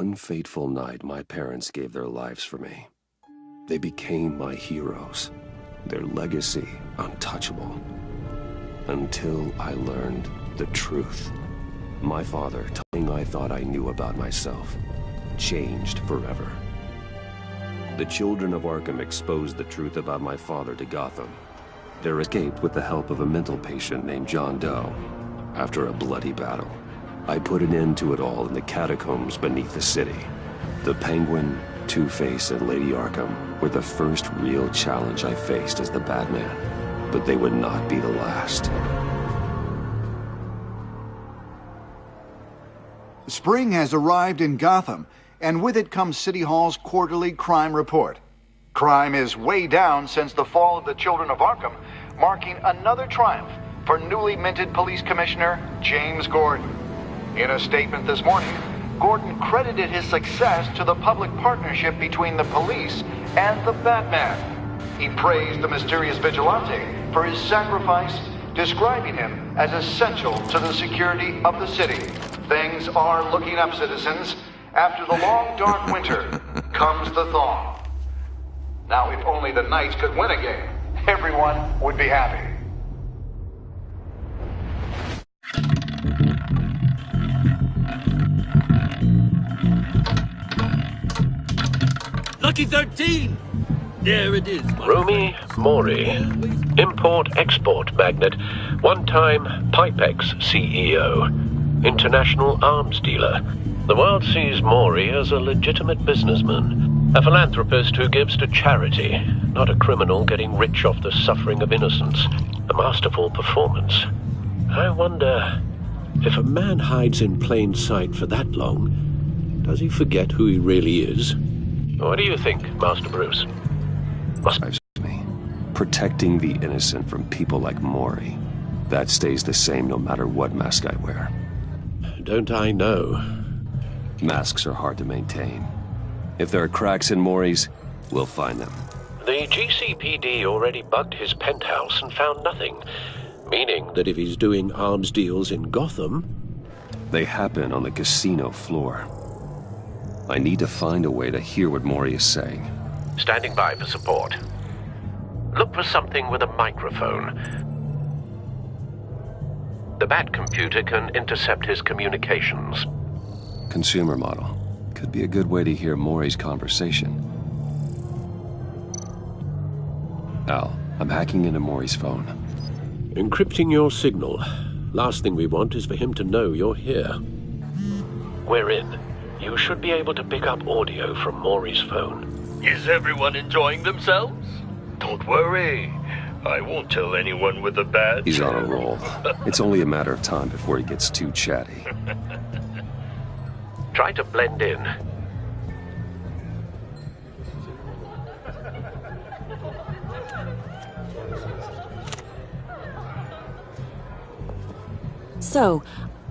one fateful night, my parents gave their lives for me. They became my heroes, their legacy untouchable. Until I learned the truth. My father, something I thought I knew about myself, changed forever. The children of Arkham exposed the truth about my father to Gotham. They escaped with the help of a mental patient named John Doe. After a bloody battle, I put an end to it all in the catacombs beneath the city. The Penguin, Two-Face, and Lady Arkham were the first real challenge I faced as the Batman, but they would not be the last. Spring has arrived in Gotham, and with it comes City Hall's quarterly crime report. Crime is way down since the fall of the Children of Arkham, marking another triumph for newly minted Police Commissioner James Gordon. In a statement this morning, Gordon credited his success to the public partnership between the police and the Batman. He praised the mysterious vigilante for his sacrifice, describing him as essential to the security of the city. Things are looking up, citizens. After the long, dark winter comes the thaw. Now, if only the Knights could win again, everyone would be happy. Lucky 13! There it is, Rumi Mori, import-export magnate, one-time Pipex CEO, international arms dealer. The world sees Mori as a legitimate businessman, a philanthropist who gives to charity, not a criminal getting rich off the suffering of innocence. A masterful performance. I wonder, if a man hides in plain sight for that long, does he forget who he really is? What do you think, Master Bruce? Me. Protecting the innocent from people like Mori. That stays the same no matter what mask I wear. Don't I know? Masks are hard to maintain. If there are cracks in Mori's, we'll find them. The GCPD already bugged his penthouse and found nothing. Meaning that if he's doing arms deals in Gotham... They happen on the casino floor. I need to find a way to hear what Mori is saying. Standing by for support. Look for something with a microphone. The Bat computer can intercept his communications. Consumer model. Could be a good way to hear Mori's conversation. Al, I'm hacking into Mori's phone. Encrypting your signal. Last thing we want is for him to know you're here. We're in. You should be able to pick up audio from Mori's phone. Is everyone enjoying themselves? Don't worry. I won't tell anyone with a badge. He's on a roll. It's only a matter of time before he gets too chatty. Try to blend in. So,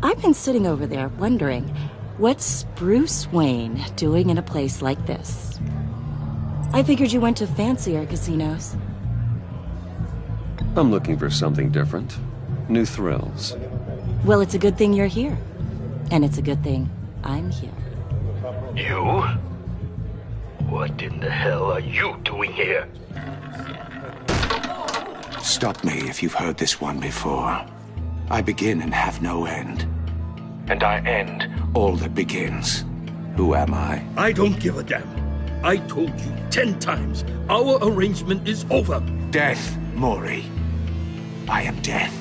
I've been sitting over there wondering, what's Bruce Wayne doing in a place like this? I figured you went to fancier casinos. I'm looking for something different. New thrills. Well, it's a good thing you're here. And it's a good thing I'm here. You? What in the hell are you doing here? Stop me if you've heard this one before. I begin and have no end. And I end all that begins. Who am I? I don't give a damn. I told you 10 times. Our arrangement is over. Death, Mori. I am death.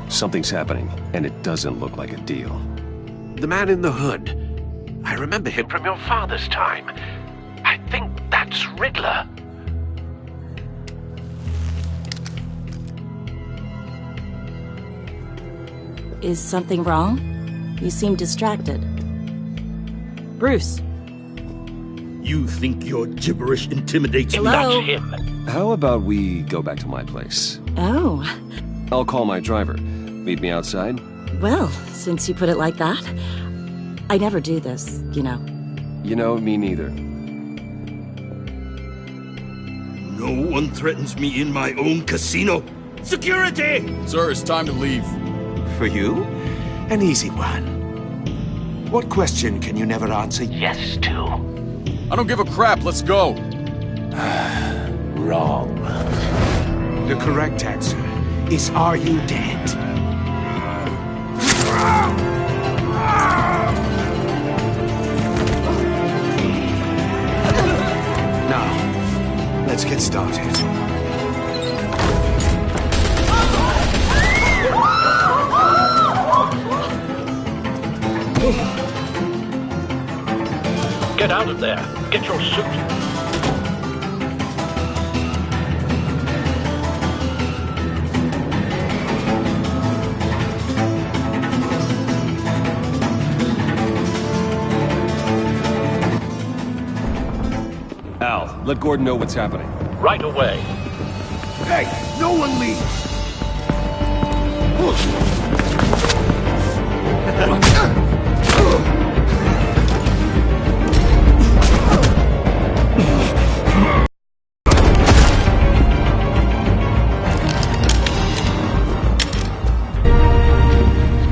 Something's happening, and it doesn't look like a deal. The man in the hood. I remember him from your father's time. I think that's Riddler. Is something wrong? You seem distracted. Bruce. You think your gibberish intimidates me? Hello? That's him. How about we go back to my place? Oh. I'll call my driver. Meet me outside? Well, since you put it like that, I never do this, you know. You know, me neither. No one threatens me in my own casino. Security! Sir, it's time to leave. For you, an easy one. What question can you never answer yes to? I don't give a crap, let's go! Wrong. The correct answer is, are you dead? Now, let's get started. Get out of there. Get your suit. Al, let Gordon know what's happening. Right away. Hey, no one leave!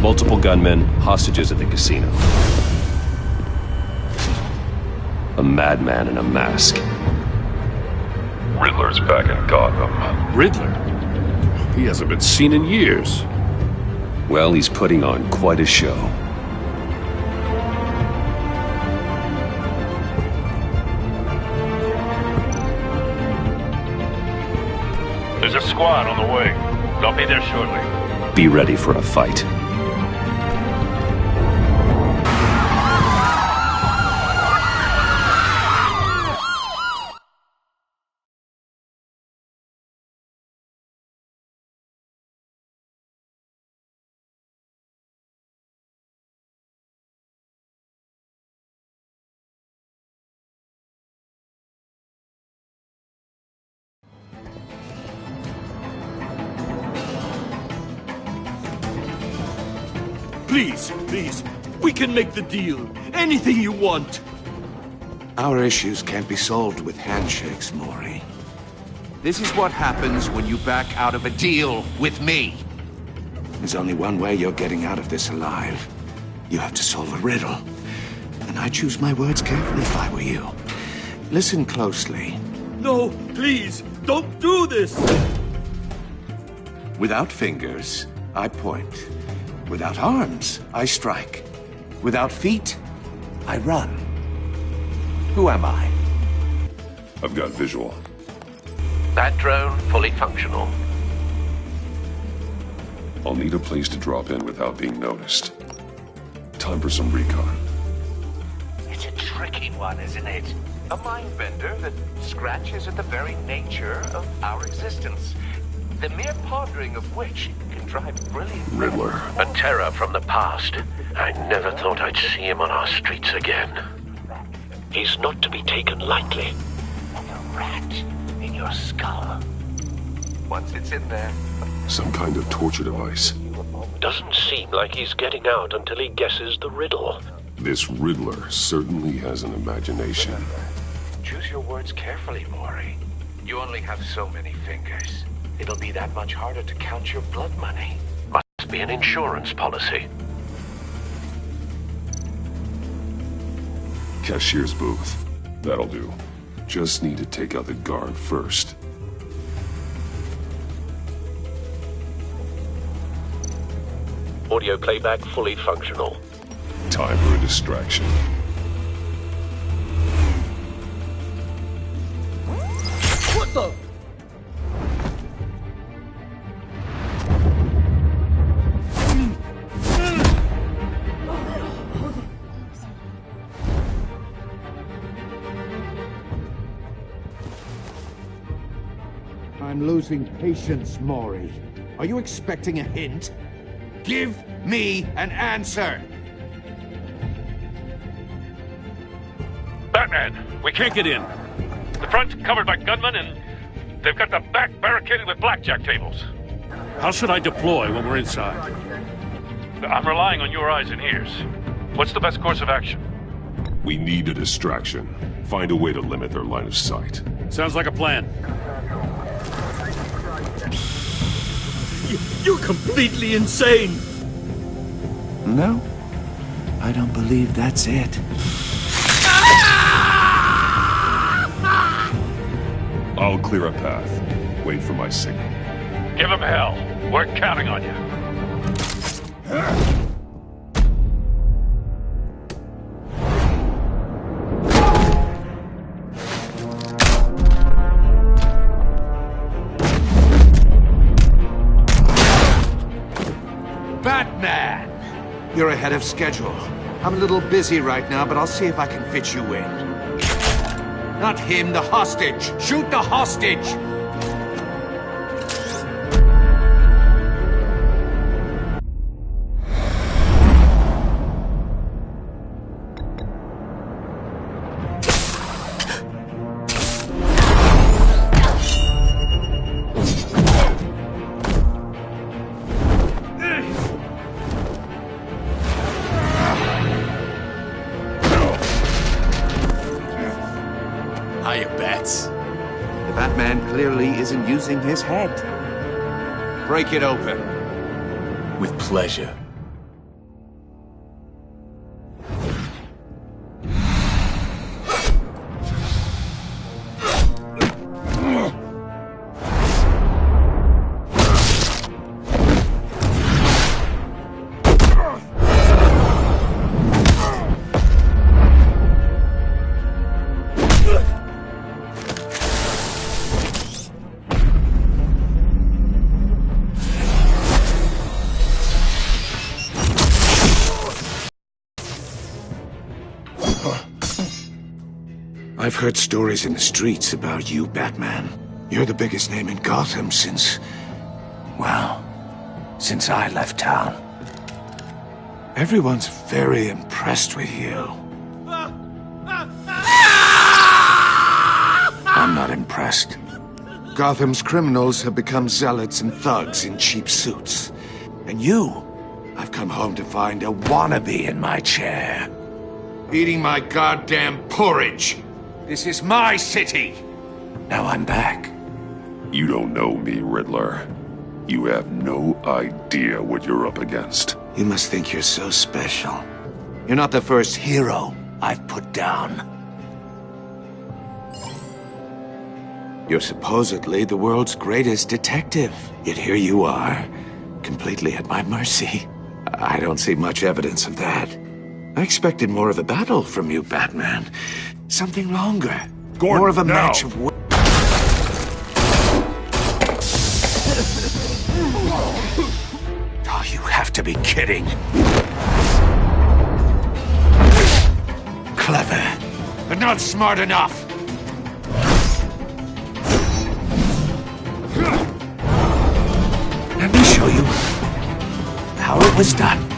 Multiple gunmen, hostages at the casino. A madman in a mask. Riddler's back in Gotham. Riddler? He hasn't been seen in years. Well, he's putting on quite a show. There's a squad on the way. They'll be there shortly. Be ready for a fight. Please, we can make the deal. Anything you want. Our issues can't be solved with handshakes, Maury. This is what happens when you back out of a deal with me. There's only one way you're getting out of this alive. You have to solve a riddle. And I choose my words carefully if I were you. Listen closely. No, please, don't do this! Without fingers, I point. Without arms, I strike. Without feet, I run. Who am I? I've got visual. That drone fully functional. I'll need a place to drop in without being noticed. Time for some recon. It's a tricky one, isn't it? A mind bender that scratches at the very nature of our existence. The mere pondering of which can drive brilliant... Riddler. A terror from the past. I never thought I'd see him on our streets again. He's not to be taken lightly. Like a rat in your skull. Once it's in there... Some kind of torture device. Doesn't seem like he's getting out until he guesses the riddle. This Riddler certainly has an imagination. Choose your words carefully, Maury. You only have so many fingers. It'll be that much harder to count your blood money. Must be an insurance policy. Cashier's booth. That'll do. Just need to take out the guard first. Audio playback fully functional. Time for a distraction. What the? I'm losing patience, Maury. Are you expecting a hint? Give me an answer! Batman! We can't get in. The front's covered by gunmen and they've got the back barricaded with blackjack tables. How should I deploy when we're inside? I'm relying on your eyes and ears. What's the best course of action? We need a distraction. Find a way to limit their line of sight. Sounds like a plan. You're completely insane! No. I don't believe that's it. I'll clear a path. Wait for my signal. Give him hell. We're counting on you. Batman! You're ahead of schedule. I'm a little busy right now, but I'll see if I can fit you in. Not him, the hostage! Shoot the hostage! Hiya, Bats. The Batman clearly isn't using his head. Break it open. With pleasure. I've heard stories in the streets about you, Batman. You're the biggest name in Gotham since... well, since I left town. Everyone's very impressed with you. I'm not impressed. Gotham's criminals have become zealots and thugs in cheap suits. And you, I've come home to find a wannabe in my chair. Eating my goddamn porridge. This is my city! Now I'm back. You don't know me, Riddler. You have no idea what you're up against. You must think you're so special. You're not the first hero I've put down. You're supposedly the world's greatest detective. Yet here you are, completely at my mercy. I don't see much evidence of that. I expected more of a battle from you, Batman. Something longer. Gordon, more of a now. match of... Oh, you have to be kidding. Clever, but not smart enough. Let me show you how it was done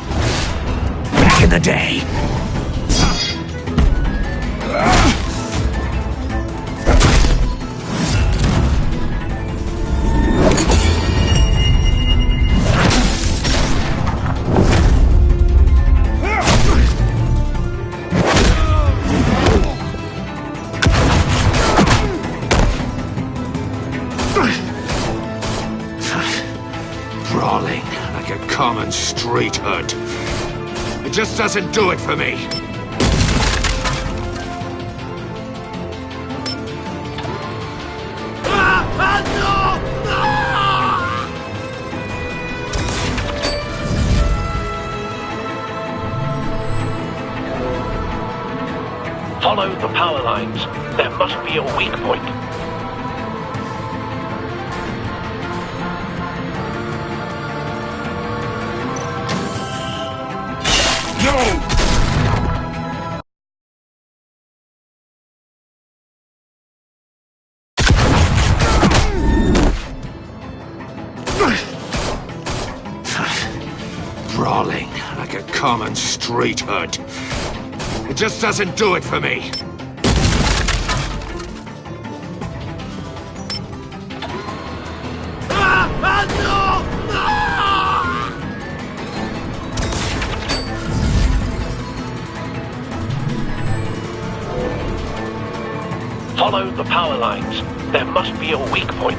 back in the day. Brawling like a common street hood. It just doesn't do it for me. Follow the power lines. There must be a weak point. Brawling like a common street hood. It just doesn't do it for me. Follow the power lines. There must be a weak point.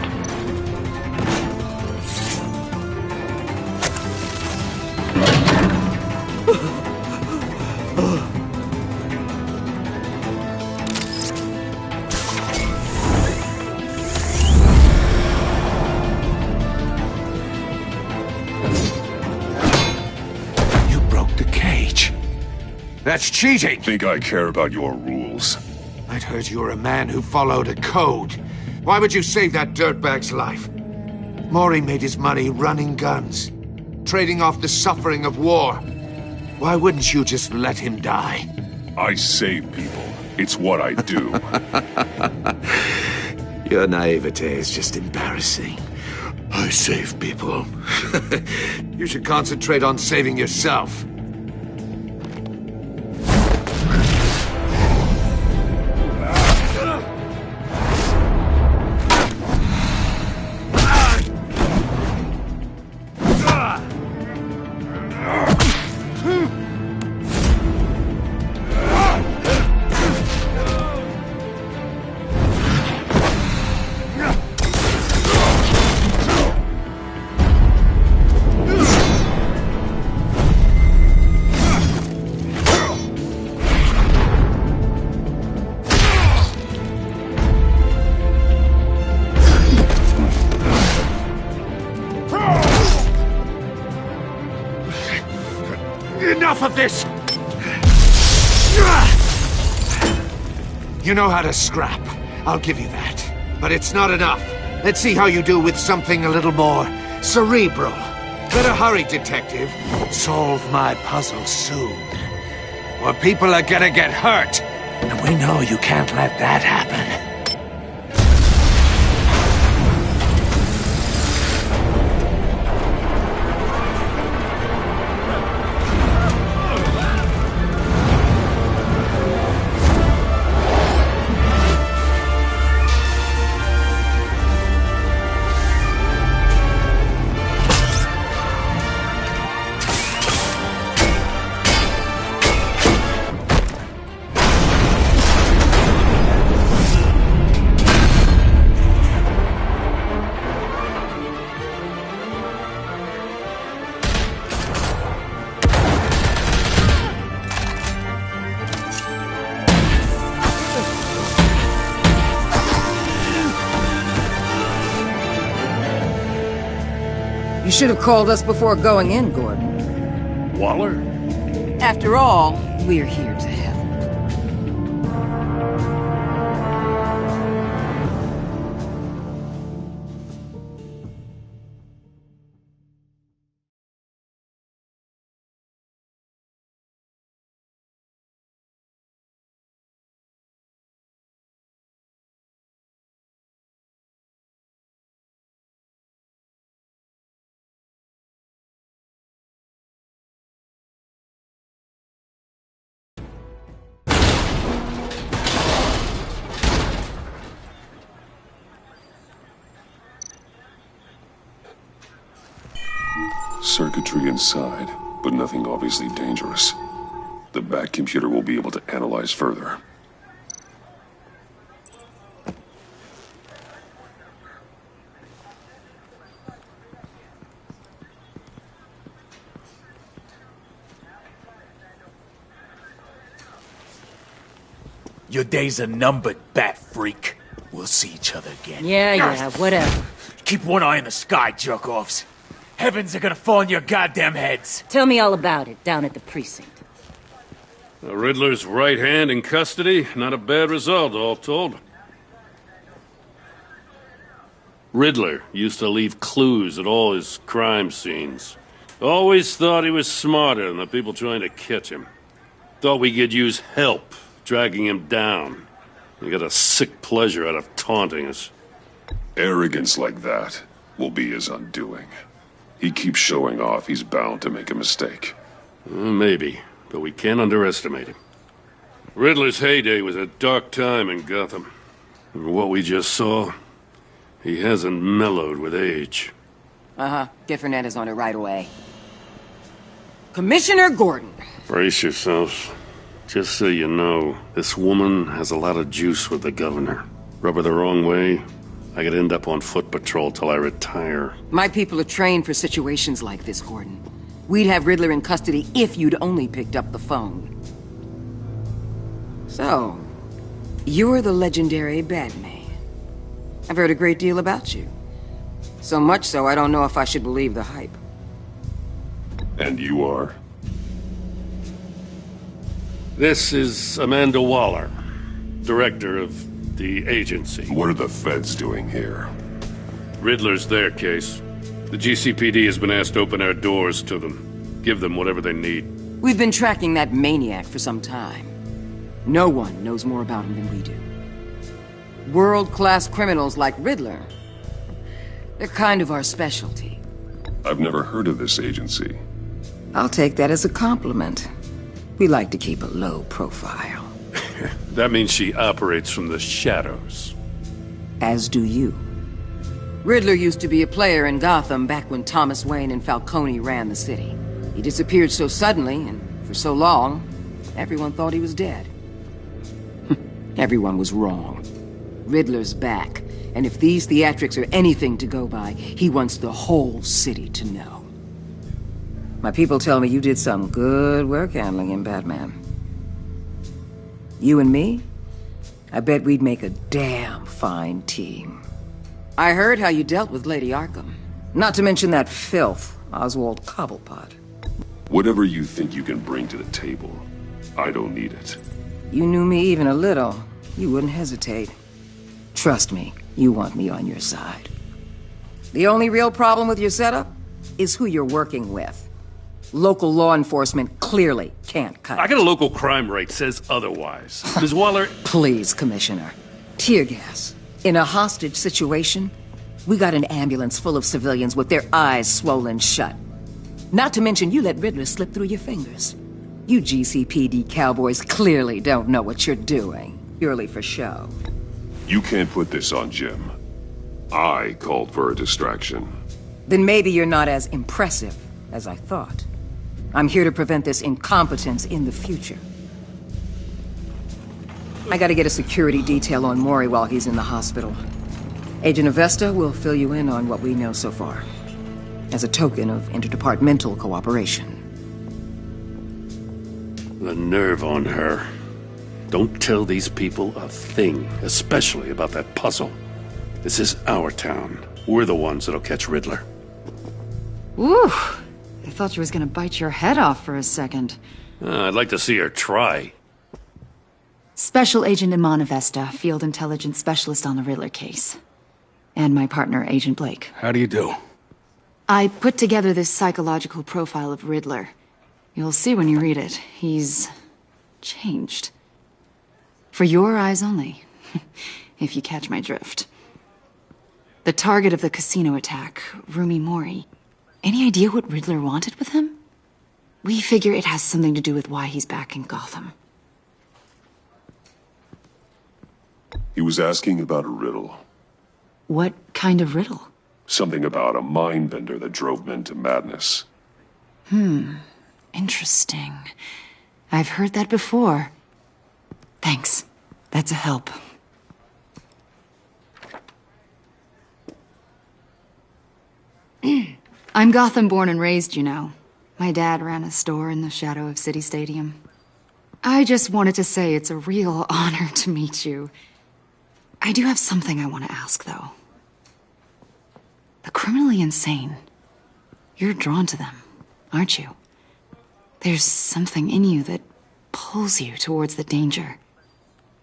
That's cheating! Think I care about your rules? I'd heard you were a man who followed a code. Why would you save that dirtbag's life? Maury made his money running guns, trading off the suffering of war. Why wouldn't you just let him die? I save people. It's what I do. Your naivete is just embarrassing. I save people. You should concentrate on saving yourself. Enough of this! You know how to scrap. I'll give you that. But it's not enough. Let's see how you do with something a little more cerebral. Better hurry, detective. Solve my puzzle soon. Or people are gonna get hurt. And we know you can't let that happen. You should have called us before going in, Gordon. Waller? After all, we're here to help. Circuitry inside, but nothing obviously dangerous. The back computer will be able to analyze further. Your days are numbered, bat freak. We'll see each other again. Yeah, whatever. Keep one eye in the sky, jerk-offs. Heavens are gonna fall on your goddamn heads. Tell me all about it down at the precinct. The Riddler's right hand in custody. Not a bad result, all told. Riddler used to leave clues at all his crime scenes. Always thought he was smarter than the people trying to catch him. Thought we could use help dragging him down. He got a sick pleasure out of taunting us. Arrogance like that will be his undoing. He keeps showing off, he's bound to make a mistake. Maybe, but we can't underestimate him. Riddler's heyday was a dark time in Gotham. And what we just saw, he hasn't mellowed with age. Uh-huh. Get Fernandez on it right away. Commissioner Gordon. Brace yourselves. Just so you know, this woman has a lot of juice with the governor. Rub her the wrong way, I could end up on foot patrol till I retire. My people are trained for situations like this, Gordon. We'd have Riddler in custody if you'd only picked up the phone. So, you're the legendary Batman. I've heard a great deal about you. So much so, I don't know if I should believe the hype. And you are? This is Amanda Waller, director of the agency. What are the feds doing here? Riddler's their case. The GCPD has been asked to open our doors to them. Give them whatever they need. We've been tracking that maniac for some time. No one knows more about him than we do. World-class criminals like Riddler. They're kind of our specialty. I've never heard of this agency. I'll take that as a compliment. We like to keep a low profile. That means she operates from the shadows. As do you. Riddler used to be a player in Gotham back when Thomas Wayne and Falcone ran the city. He disappeared so suddenly and for so long, everyone thought he was dead. Everyone was wrong. Riddler's back, and if these theatrics are anything to go by, he wants the whole city to know. My people tell me you did some good work handling him, Batman. You and me? I bet we'd make a damn fine team. I heard how you dealt with Lady Arkham. Not to mention that filth, Oswald Cobblepot. Whatever you think you can bring to the table, I don't need it. You knew me even a little, you wouldn't hesitate. Trust me, you want me on your side. The only real problem with your setup is who you're working with. Local law enforcement clearly can't cut it. I got a local crime rate says otherwise. Ms. Waller... Please, Commissioner. Tear gas. In a hostage situation, we got an ambulance full of civilians with their eyes swollen shut. Not to mention you let Riddler slip through your fingers. You GCPD cowboys clearly don't know what you're doing. Purely for show. You can't put this on Jim. I called for a distraction. Then maybe you're not as impressive as I thought. I'm here to prevent this incompetence in the future. I gotta get a security detail on Mori while he's in the hospital. Agent Avesta will fill you in on what we know so far, as a token of interdepartmental cooperation. The nerve on her. Don't tell these people a thing, especially about that puzzle. This is our town. We're the ones that'll catch Riddler. Woo! I thought she was gonna bite your head off for a second. I'd like to see her try. Special Agent Iman Avesta, Field Intelligence Specialist on the Riddler case. And my partner, Agent Blake. How do you do? I put together this psychological profile of Riddler. You'll see when you read it. He's... changed. For your eyes only, if you catch my drift. The target of the casino attack, Rumi Mori. Any idea what Riddler wanted with him? We figure it has something to do with why he's back in Gotham. He was asking about a riddle. What kind of riddle? Something about a mind-bender that drove men to madness. Interesting. I've heard that before. Thanks. That's a help. I'm Gotham born and raised, you know. My dad ran a store in the shadow of City Stadium. I just wanted to say it's a real honor to meet you. I do have something I want to ask, though. The criminally insane. You're drawn to them, aren't you? There's something in you that pulls you towards the danger.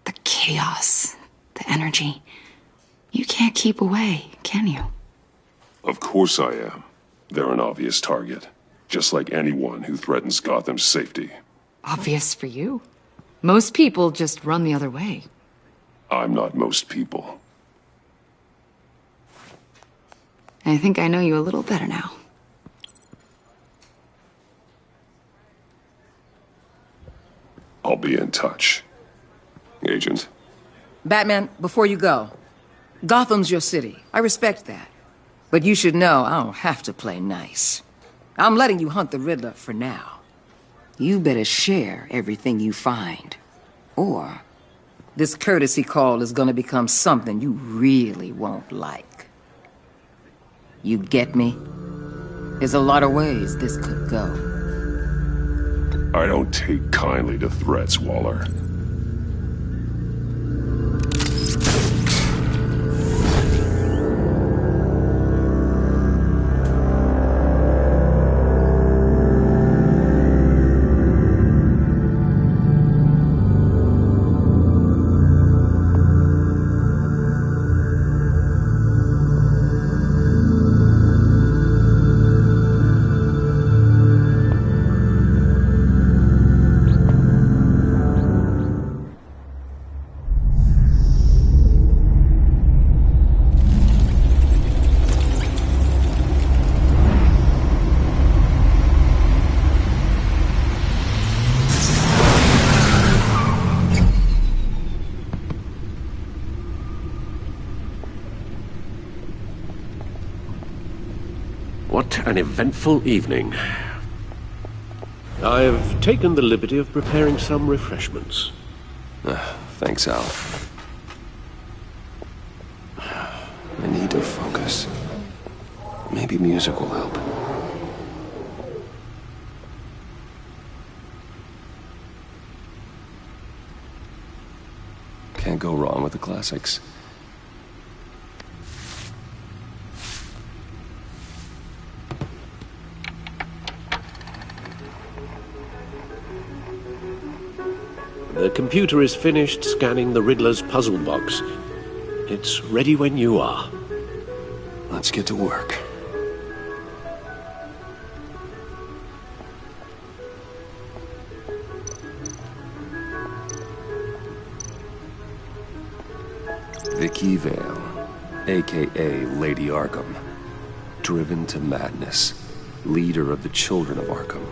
The chaos, the energy. You can't keep away, can you? Of course I am. They're an obvious target, just like anyone who threatens Gotham's safety. Obvious for you. Most people just run the other way. I'm not most people. I think I know you a little better now. I'll be in touch. Agent. Batman, before you go, Gotham's your city. I respect that. But you should know I don't have to play nice. I'm letting you hunt the Riddler for now. You better share everything you find. Or this courtesy call is gonna become something you really won't like. You get me? There's a lot of ways this could go. I don't take kindly to threats, Waller. What an eventful evening. I've taken the liberty of preparing some refreshments. Thanks, Al. I need to focus. Maybe music will help. Can't go wrong with the classics. The computer is finished scanning the Riddler's puzzle box. It's ready when you are. Let's get to work. Vicky Vale, a.k.a. Lady Arkham. Driven to madness. Leader of the Children of Arkham.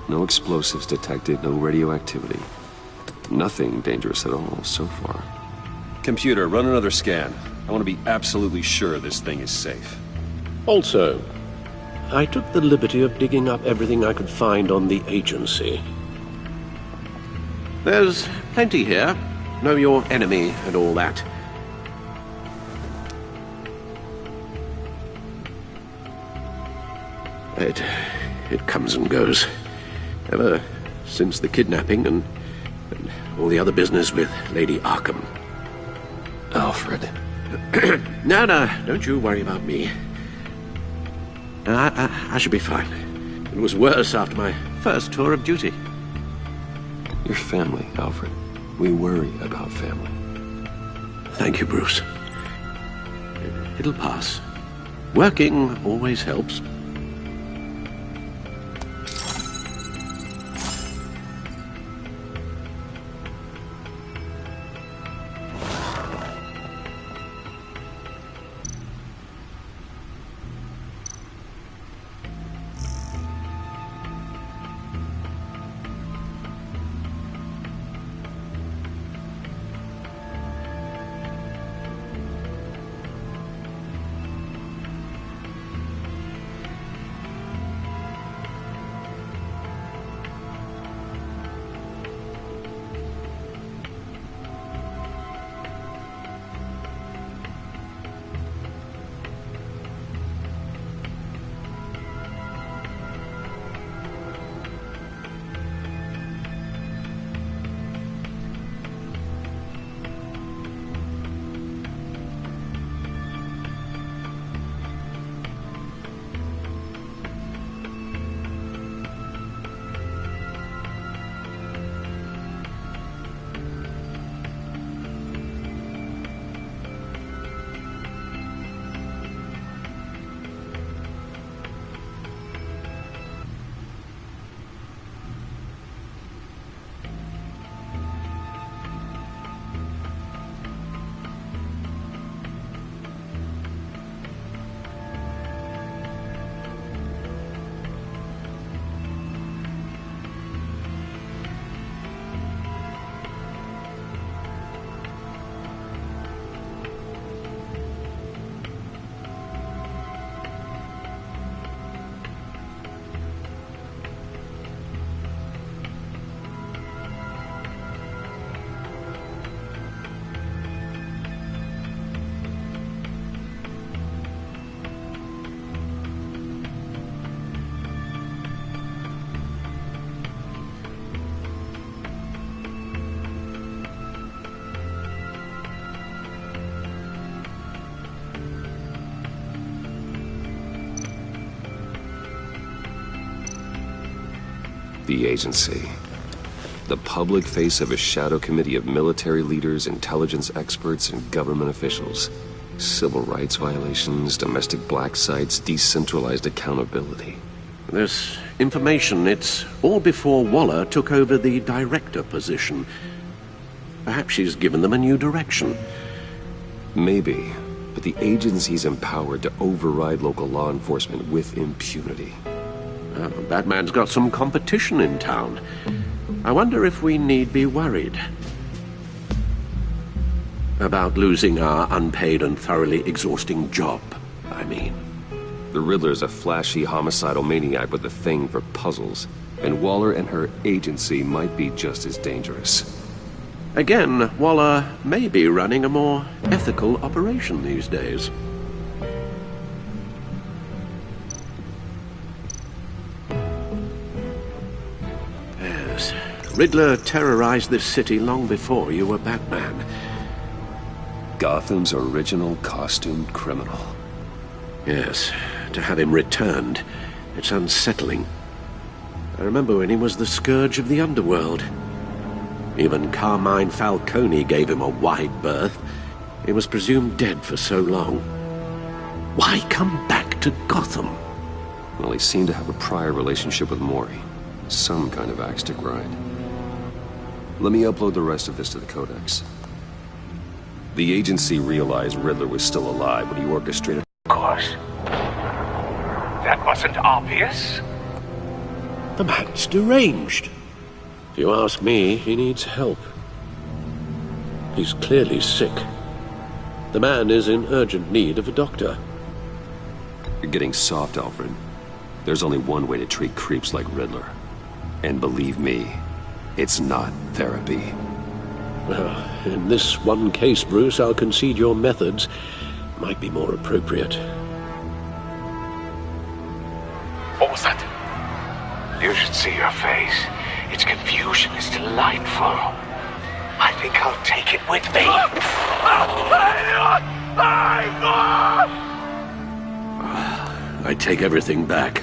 No explosives detected, no radioactivity. Nothing dangerous at all so far. Computer, run another scan. I want to be absolutely sure this thing is safe. Also, I took the liberty of digging up everything I could find on the agency. There's plenty here. Know your enemy and all that. It comes and goes. Ever since the kidnapping and all the other business with Lady Arkham. Alfred. No, don't you worry about me. I should be fine. It was worse after my first tour of duty. Your family, Alfred. We worry about family. Thank you, Bruce. It'll pass. Working always helps. The agency. The public face of a shadow committee of military leaders, intelligence experts, and government officials. Civil rights violations, domestic black sites, decentralized accountability. This information, it's all before Waller took over the director position. Perhaps she's given them a new direction. Maybe, but the agency's empowered to override local law enforcement with impunity. Batman's got some competition in town. I wonder if we need be worried about losing our unpaid and thoroughly exhausting job, I mean. The Riddler's a flashy homicidal maniac with a thing for puzzles, and Waller and her agency might be just as dangerous. Again, Waller may be running a more ethical operation these days. Yes, Riddler terrorized this city long before you were Batman. Gotham's original costumed criminal. Yes, to have him returned, it's unsettling. I remember when he was the scourge of the underworld. Even Carmine Falcone gave him a wide berth. He was presumed dead for so long. Why come back to Gotham? Well, he seemed to have a prior relationship with Mori. Some kind of axe to grind. Let me upload the rest of this to the Codex. The agency realized Riddler was still alive when he orchestrated... Of course. That wasn't obvious. The man's deranged. If you ask me, he needs help. He's clearly sick. The man is in urgent need of a doctor. You're getting soft, Alfred. There's only one way to treat creeps like Riddler. And believe me, it's not therapy. Well, in this one case, Bruce, I'll concede your methods might be more appropriate. What was that? You should see your face. Its confusion is delightful. I think I'll take it with me. I take everything back.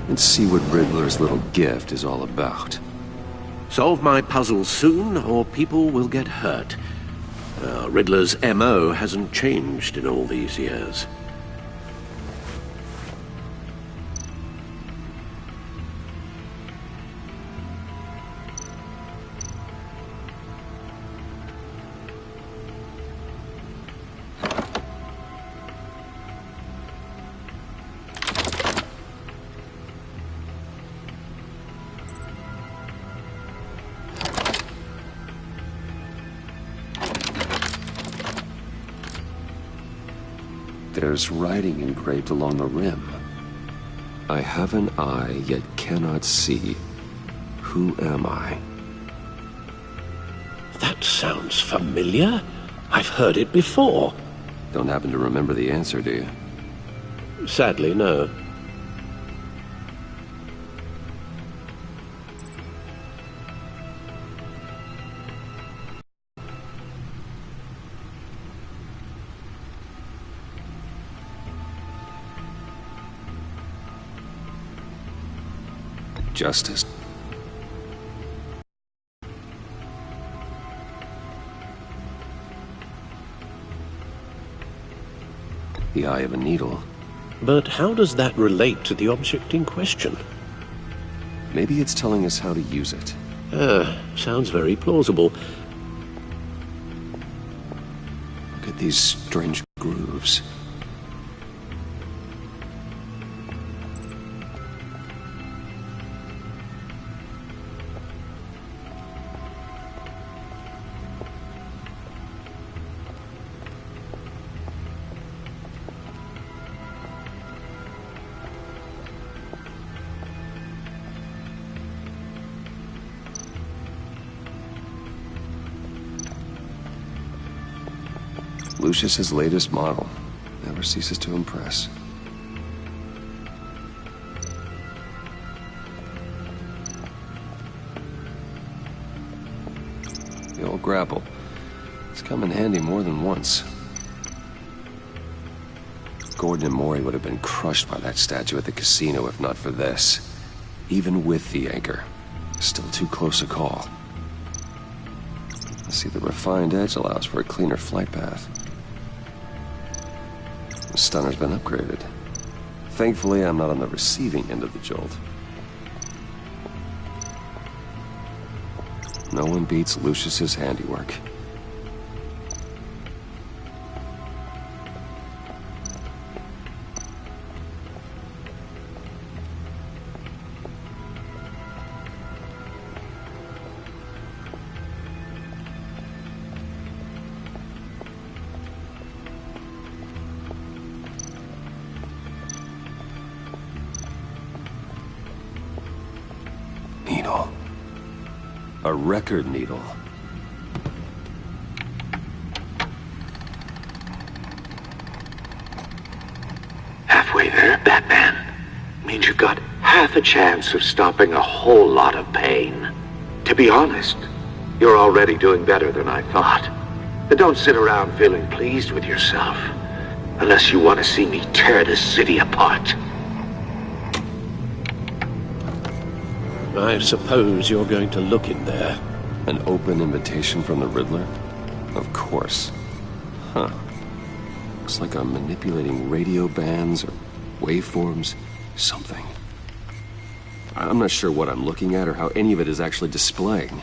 Let's see what Riddler's little gift is all about. Solve my puzzle soon, or people will get hurt. Riddler's M.O. hasn't changed in all these years. There's writing engraved along the rim. I have an eye, yet cannot see. Who am I? That sounds familiar. I've heard it before. Don't happen to remember the answer, do you? Sadly, no. justice. The eye of a needle. But how does that relate to the object in question? Maybe it's telling us how to use it. Sounds very plausible. Look at these strange grooves. Lucius's latest model. Never ceases to impress. The old grapple. It's come in handy more than once. Gordon and Maury would have been crushed by that statue at the casino if not for this. Even with the anchor. Still too close a call. I see the refined edge allows for a cleaner flight path. The stunner's been upgraded. Thankfully, I'm not on the receiving end of the jolt. No one beats Lucius's handiwork. Needle. A record needle. Halfway there, Batman. Means you've got half a chance of stopping a whole lot of pain. To be honest, you're already doing better than I thought. But don't sit around feeling pleased with yourself. Unless you want to see me tear this city apart. I suppose you're going to look in there. An open invitation from the Riddler? Of course. Huh. Looks like I'm manipulating radio bands or waveforms. Something. I'm not sure what I'm looking at or how any of it is actually displaying.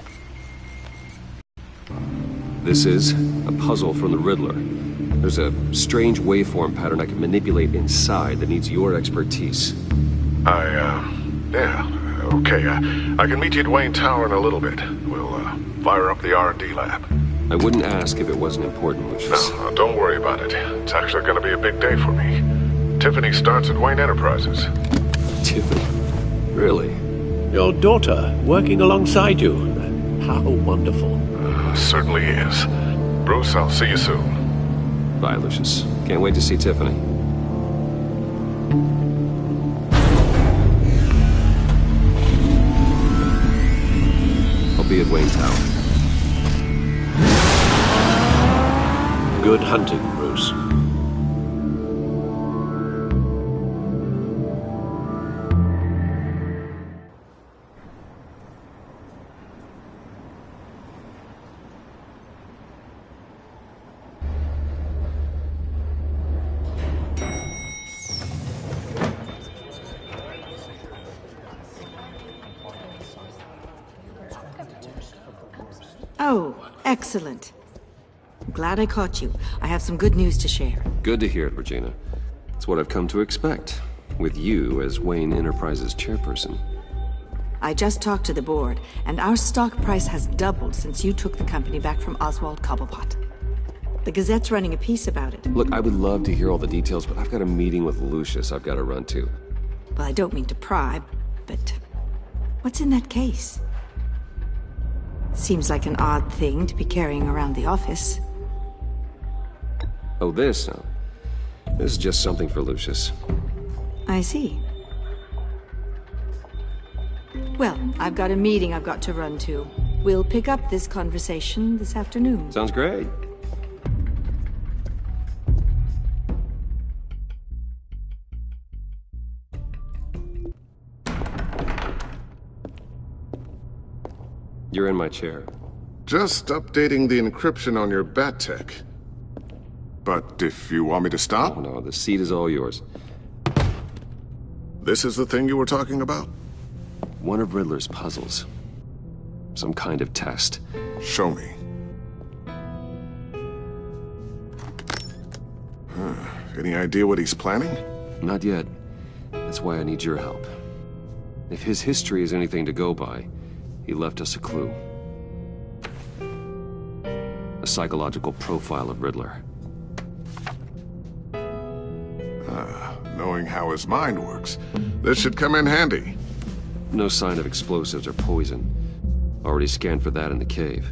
This is a puzzle from the Riddler. There's a strange waveform pattern I can manipulate inside that needs your expertise. Yeah. Okay, I can meet you at Wayne Tower in a little bit. We'll, fire up the R&D lab. I wouldn't ask if it wasn't important, Lucius. No, don't worry about it. It's actually gonna be a big day for me. Tiffany starts at Wayne Enterprises. Tiffany? Really? Your daughter, working alongside you. How wonderful. Certainly is. Bruce, I'll see you soon. Bye, Lucius. Can't wait to see Tiffany. I'll be at Wayne Tower. Good hunting, Bruce. Oh, excellent. Glad I caught you. I have some good news to share. Good to hear it, Regina. It's what I've come to expect, with you as Wayne Enterprises chairperson. I just talked to the board, and our stock price has doubled since you took the company back from Oswald Cobblepot. The Gazette's running a piece about it. Look, I would love to hear all the details, but I've got a meeting with Lucius I've got to run to. Well, I don't mean to pry, but what's in that case? Seems like an odd thing to be carrying around the office. Oh, this? No. This is just something for Lucius. I see. Well, I've got a meeting I've got to run to. We'll pick up this conversation this afternoon. Sounds great. You're in my chair. Just updating the encryption on your bat tech. But if you want me to stop... Oh, no, the seat is all yours. This is the thing you were talking about? One of Riddler's puzzles. Some kind of test. Show me. Any idea what he's planning? Not yet. That's why I need your help. If his history is anything to go by, he left us a clue. A psychological profile of Riddler. Knowing how his mind works, this should come in handy. No sign of explosives or poison. Already scanned for that in the cave.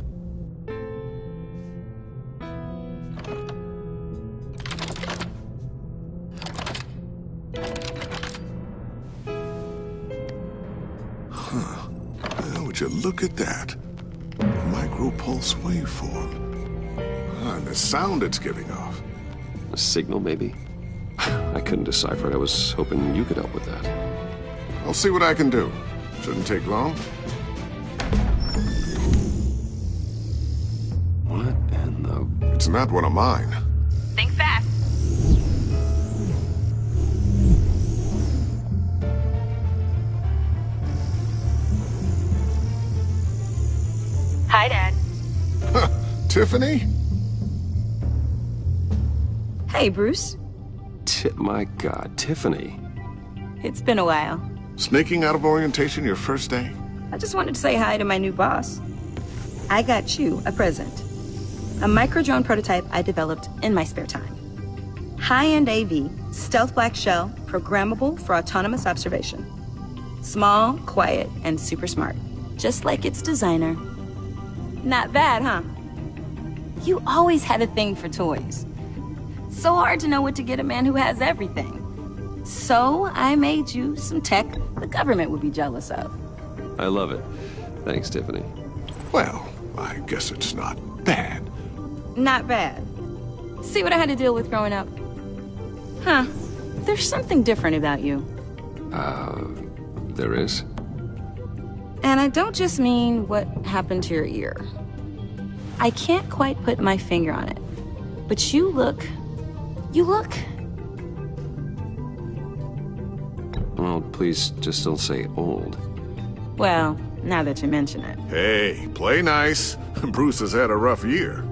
Would you look at that? Micropulse waveform. And the sound it's giving off. A signal, maybe? I couldn't decipher it. I was hoping you could help with that. I'll see what I can do. Shouldn't take long. What in the... It's not one of mine. Think fast. Hi, Dad. Tiffany? Hey, Bruce. My God, Tiffany. It's been a while. Sneaking out of orientation your first day? I just wanted to say hi to my new boss. I got you a present. A micro-drone prototype I developed in my spare time. High-end AV, stealth black shell, programmable for autonomous observation. Small, quiet, and super smart. Just like its designer. Not bad, huh? You always had a thing for toys. So hard to know what to get a man who has everything. So I made you some tech the government would be jealous of. I love it. Thanks, Tiffany. Well, I guess it's not bad. Not bad. See what I had to deal with growing up? Huh. There's something different about you. There is? And I don't just mean what happened to your ear. I can't quite put my finger on it. But you look... Well, please just don't say old. Well, now that you mention it. Hey, play nice. Bruce has had a rough year.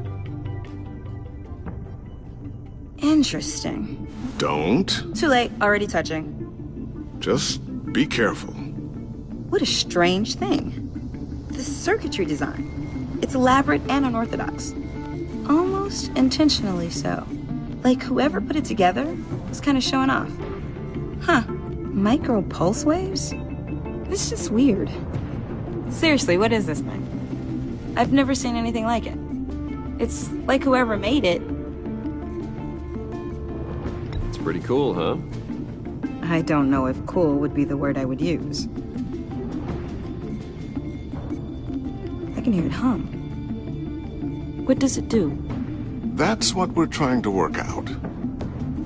Interesting. Don't. Too late, already touching. Just be careful. What a strange thing. The circuitry design. It's elaborate and unorthodox. Almost intentionally so. Like whoever put it together was kind of showing off. Huh. Micro pulse waves? It's just weird. Seriously, what is this thing? I've never seen anything like it. It's like whoever made it. It's pretty cool, huh? I don't know if cool would be the word I would use. I can hear it hum. What does it do? That's what we're trying to work out.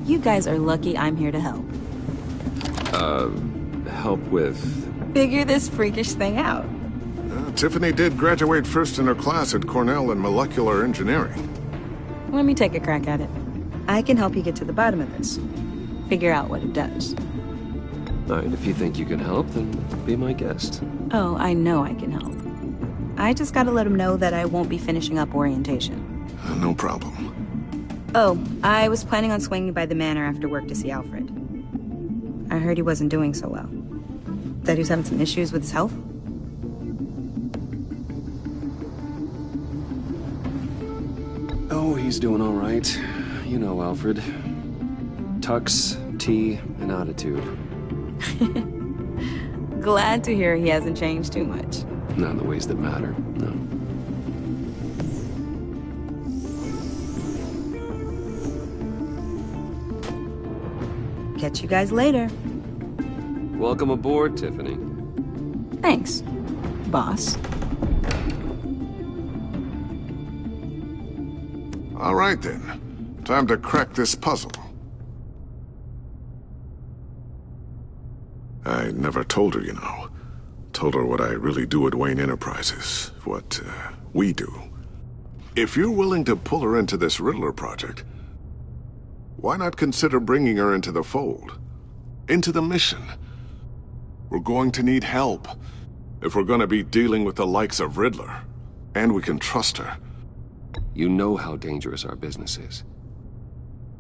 You guys are lucky I'm here to help. Help with... Figure this freakish thing out. Tiffany did graduate first in her class at Cornell in molecular engineering. Let me take a crack at it. I can help you get to the bottom of this. Figure out what it does. All right, if you think you can help, then be my guest. Oh, I know I can help. I just gotta let him know that I won't be finishing up orientation. No problem. Oh, I was planning on swinging by the manor after work to see Alfred. I heard he wasn't doing so well. That he was having some issues with his health. Oh, he's doing all right. You know, Alfred. Tux, tea, and attitude. Glad to hear he hasn't changed too much. Not in the ways that matter, no. Catch you guys later. Welcome aboard, Tiffany. Thanks, boss. All right, then. Time to crack this puzzle. I never told her, you know. Told her what I really do at Wayne Enterprises, what we do. If you're willing to pull her into this Riddler project, why not consider bringing her into the fold? Into the mission? We're going to need help if we're going to be dealing with the likes of Riddler. And we can trust her. You know how dangerous our business is.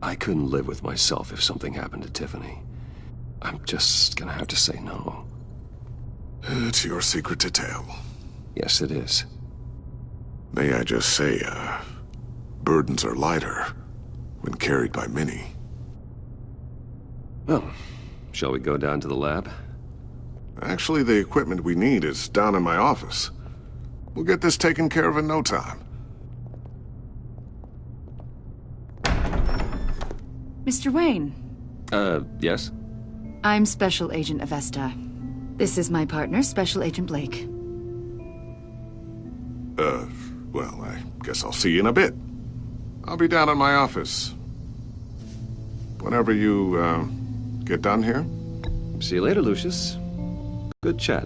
I couldn't live with myself if something happened to Tiffany. I'm just gonna have to say no. It's your secret to tell. Yes, it is. May I just say, burdens are lighter when carried by many. Well, shall we go down to the lab? Actually, the equipment we need is down in my office. We'll get this taken care of in no time. Mr. Wayne. Yes? I'm Special Agent Avesta. This is my partner, Special Agent Blake. Well, I guess I'll see you in a bit. I'll be down in my office. Whenever you, get done here. See you later, Lucius. Good chat.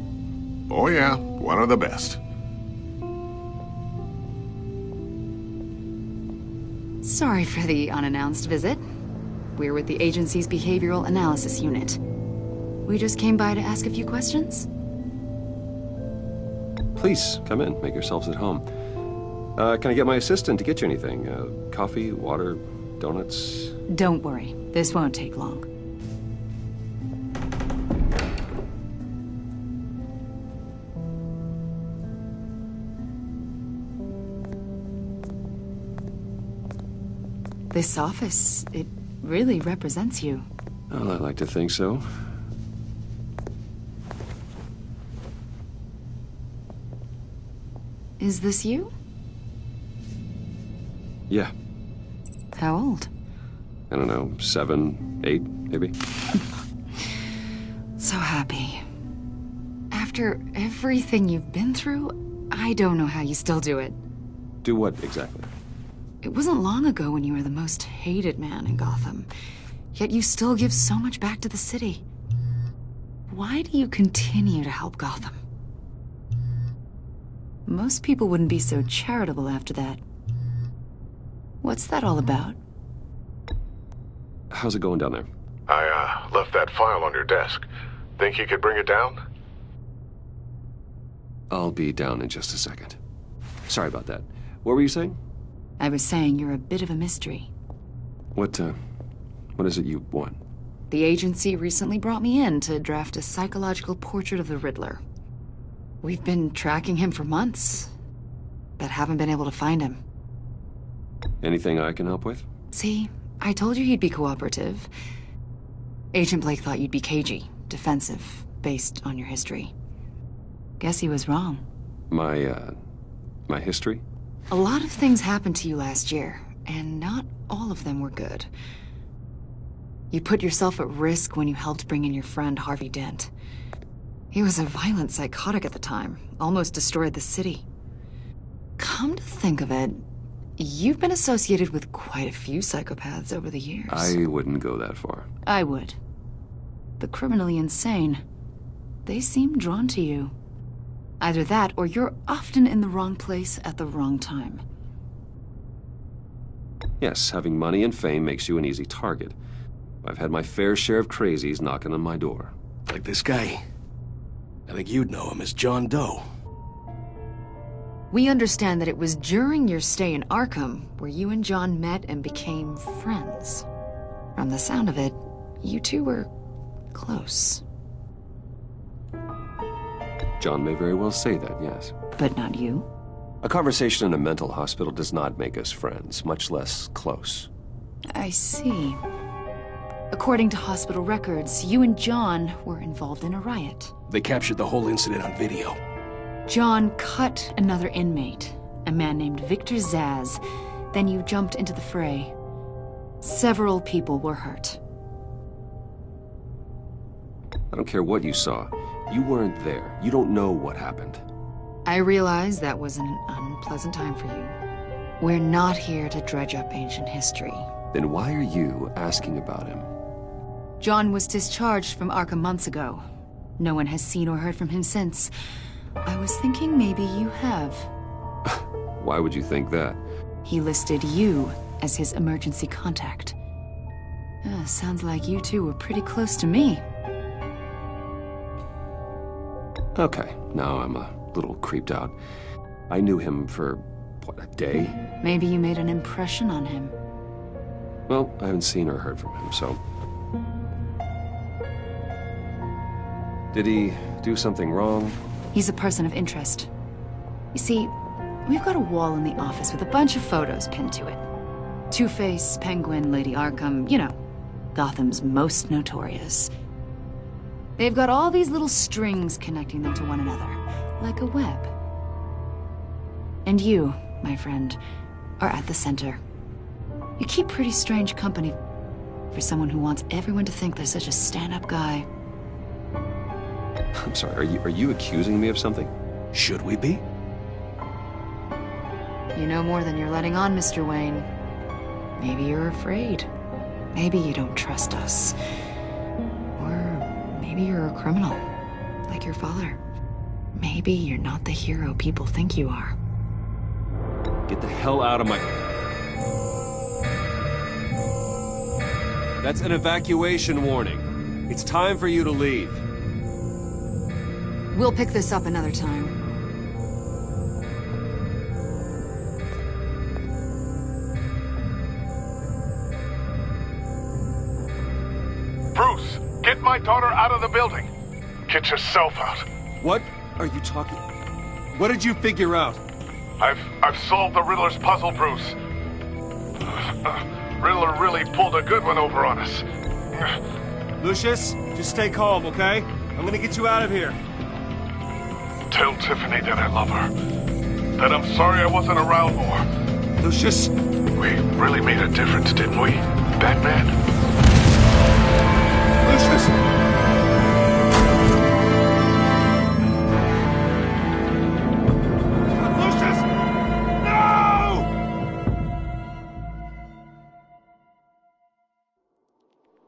Oh yeah, one of the best. Sorry for the unannounced visit. We're with the agency's Behavioral Analysis Unit. We just came by to ask a few questions. Please, come in. Make yourselves at home. Can I get my assistant to get you anything? Coffee, water, donuts? Don't worry. This won't take long. This office, it really represents you. Well, I like to think so. Is this you? Yeah. How old? I don't know, 7, 8, maybe? So happy. After everything you've been through, I don't know how you still do it. Do what, exactly? It wasn't long ago when you were the most hated man in Gotham. Yet you still give so much back to the city. Why do you continue to help Gotham? Most people wouldn't be so charitable after that. What's that all about? How's it going down there? I, left that file on your desk. Think you could bring it down? I'll be down in just a second. Sorry about that. What were you saying? I was saying you're a bit of a mystery. What is it you want? The agency recently brought me in to draft a psychological portrait of the Riddler. We've been tracking him for months, but haven't been able to find him. Anything I can help with? See, I told you he'd be cooperative. Agent Blake thought you'd be cagey, defensive, based on your history. Guess he was wrong. My history? A lot of things happened to you last year, and not all of them were good. You put yourself at risk when you helped bring in your friend Harvey Dent. He was a violent psychotic at the time, almost destroyed the city. Come to think of it, you've been associated with quite a few psychopaths over the years. I wouldn't go that far. I would. The criminally insane. They seem drawn to you. Either that, or you're often in the wrong place at the wrong time. Yes, having money and fame makes you an easy target. I've had my fair share of crazies knocking on my door. Like this guy. I think you'd know him as John Doe. We understand that it was during your stay in Arkham where you and John met and became friends. From the sound of it, you two were close. John may very well say that, yes. But not you? A conversation in a mental hospital does not make us friends, much less close. I see. According to hospital records, you and John were involved in a riot. They captured the whole incident on video. John cut another inmate, a man named Victor Zaz. Then you jumped into the fray. Several people were hurt. I don't care what you saw. You weren't there. You don't know what happened. I realize that was an unpleasant time for you. We're not here to dredge up ancient history. Then why are you asking about him? John was discharged from Arkham months ago. No one has seen or heard from him since. I was thinking maybe you have. Why would you think that? He listed you as his emergency contact. Sounds like you two were pretty close to me. Okay, now I'm a little creeped out. I knew him for, what, a day? Maybe you made an impression on him. Well, I haven't seen or heard from him, so... Did he do something wrong? He's a person of interest. You see, we've got a wall in the office with a bunch of photos pinned to it. Two-Face, Penguin, Lady Arkham, you know, Gotham's most notorious. They've got all these little strings connecting them to one another, like a web. And you, my friend, are at the center. You keep pretty strange company for someone who wants everyone to think they're such a stand-up guy. I'm sorry, are you accusing me of something? Should we be? You know more than you're letting on, Mr. Wayne. Maybe you're afraid. Maybe you don't trust us. Or maybe you're a criminal, like your father. Maybe you're not the hero people think you are. Get the hell out of my... That's an evacuation warning. It's time for you to leave. We'll pick this up another time. Bruce, get my daughter out of the building. Get yourself out. What are you talking... What did you figure out? I've solved the Riddler's puzzle, Bruce. Riddler really pulled a good one over on us. Lucius, just stay calm, okay? I'm gonna get you out of here. Tell Tiffany that I love her. That I'm sorry I wasn't around more. Lucius? We really made a difference, didn't we, Batman? Lucius!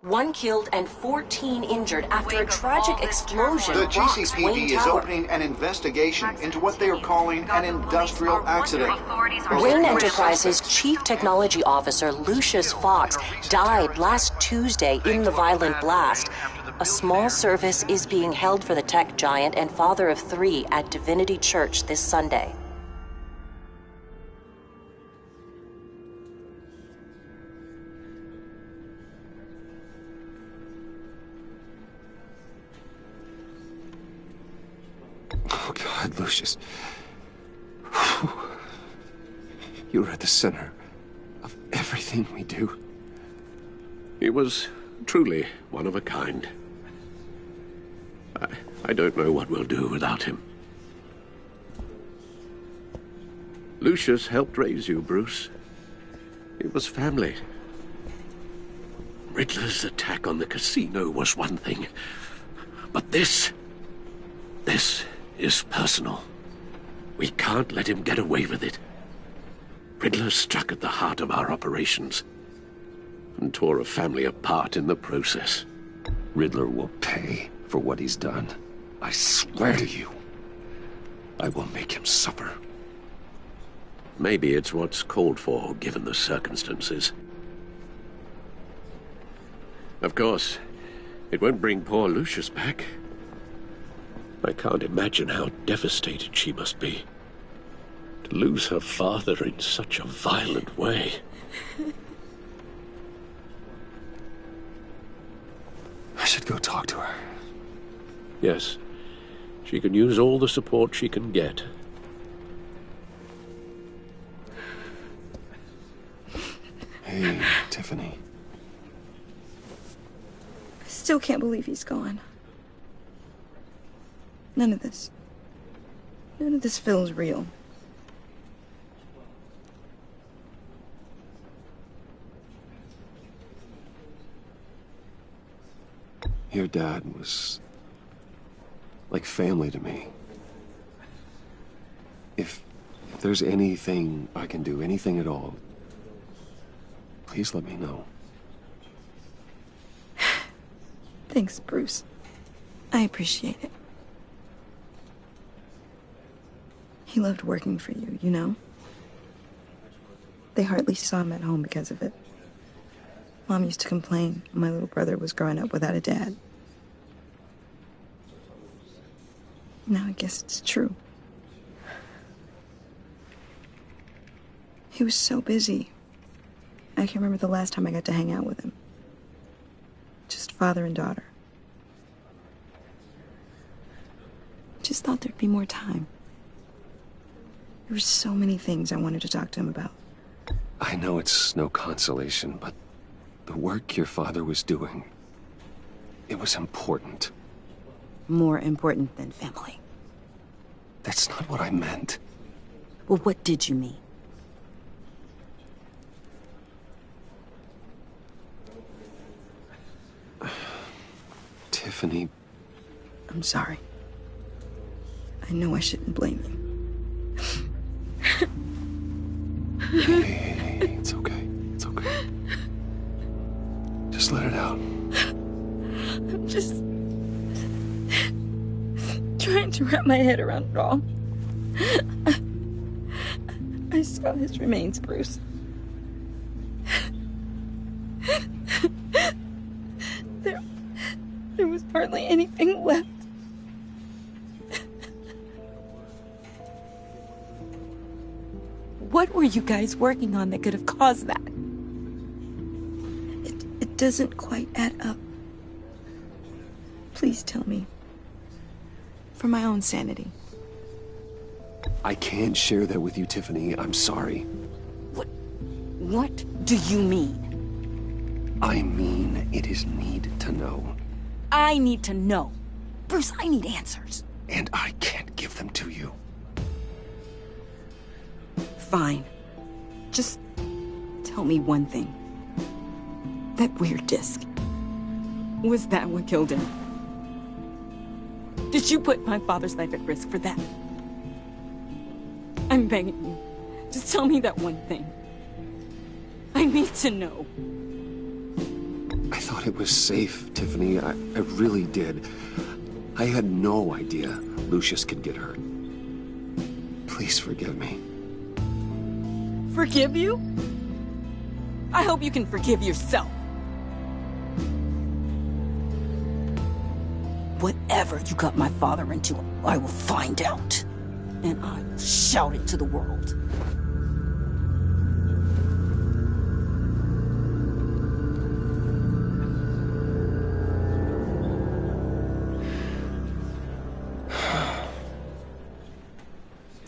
One killed and 14 injured after a tragic explosion. The rocks GCPD Wayne is Tower. opening an investigation into what they are calling an industrial accident. Wayne Enterprises' Chief Technology Officer Lucius Fox died last Tuesday in the violent blast. A small service is being held for the tech giant and father of 3 at Divinity Church this Sunday. Oh, God, Lucius. You were at the center of everything we do. He was truly one of a kind. I don't know what we'll do without him. Lucius helped raise you, Bruce. It was family. Riddler's attack on the casino was one thing, but this is personal. We can't let him get away with it. Riddler struck at the heart of our operations and tore a family apart in the process. Riddler will pay for what he's done. I swear to you, I will make him suffer. Maybe it's what's called for, given the circumstances. Of course, it won't bring poor Lucius back. I can't imagine how devastated she must be. To lose her father in such a violent way. I should go talk to her. Yes, she can use all the support she can get. Hey, Tiffany. I still can't believe he's gone. None of this feels real. Your dad was like family to me. If there's anything I can do, anything at all, please let me know. Thanks, Bruce. I appreciate it. He loved working for you, you know? They hardly saw him at home because of it. Mom used to complain when my little brother was growing up without a dad. Now I guess it's true. He was so busy. I can't remember the last time I got to hang out with him. Just father and daughter. Just thought there'd be more time. There were so many things I wanted to talk to him about. I know it's no consolation, but the work your father was doing, it was important. More important than family. That's not what I meant. Well, what did you mean? Tiffany. I'm sorry. I know I shouldn't blame you. Hey, it's okay. It's okay. Just let it out. I'm just trying to wrap my head around it all. I saw his remains, Bruce. There was hardly anything left. What were you guys working on that could have caused that? It doesn't quite add up. Please tell me. For my own sanity. I can't share that with you, Tiffany. I'm sorry. What do you mean? I mean, it is need to know. I need to know. Bruce, I need answers. And I can't give them to you. Fine. Just tell me one thing. That weird disc. Was that what killed him? Did you put my father's life at risk for that? I'm begging you. Just tell me that one thing. I need to know. I thought it was safe, Tiffany. I really did. I had no idea Lucius could get hurt. Please forgive me. Forgive you? I hope you can forgive yourself. Whatever you got my father into, I will find out. And I will shout it to the world.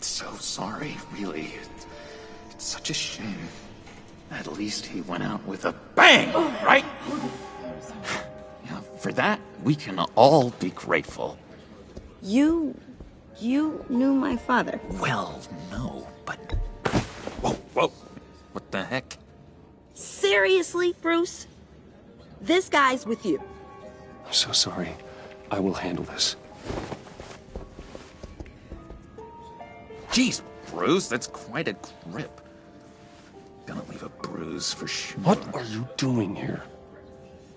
So sorry, really. It's such a shame. At least he went out with a bang, right? Yeah, for that, we can all be grateful. You knew my father. Well, no, but... Whoa. What the heck? Seriously, Bruce? This guy's with you. I'm so sorry. I will handle this. Jeez, Bruce, that's quite a grip. Gonna leave a bruise for sure. What are you doing here?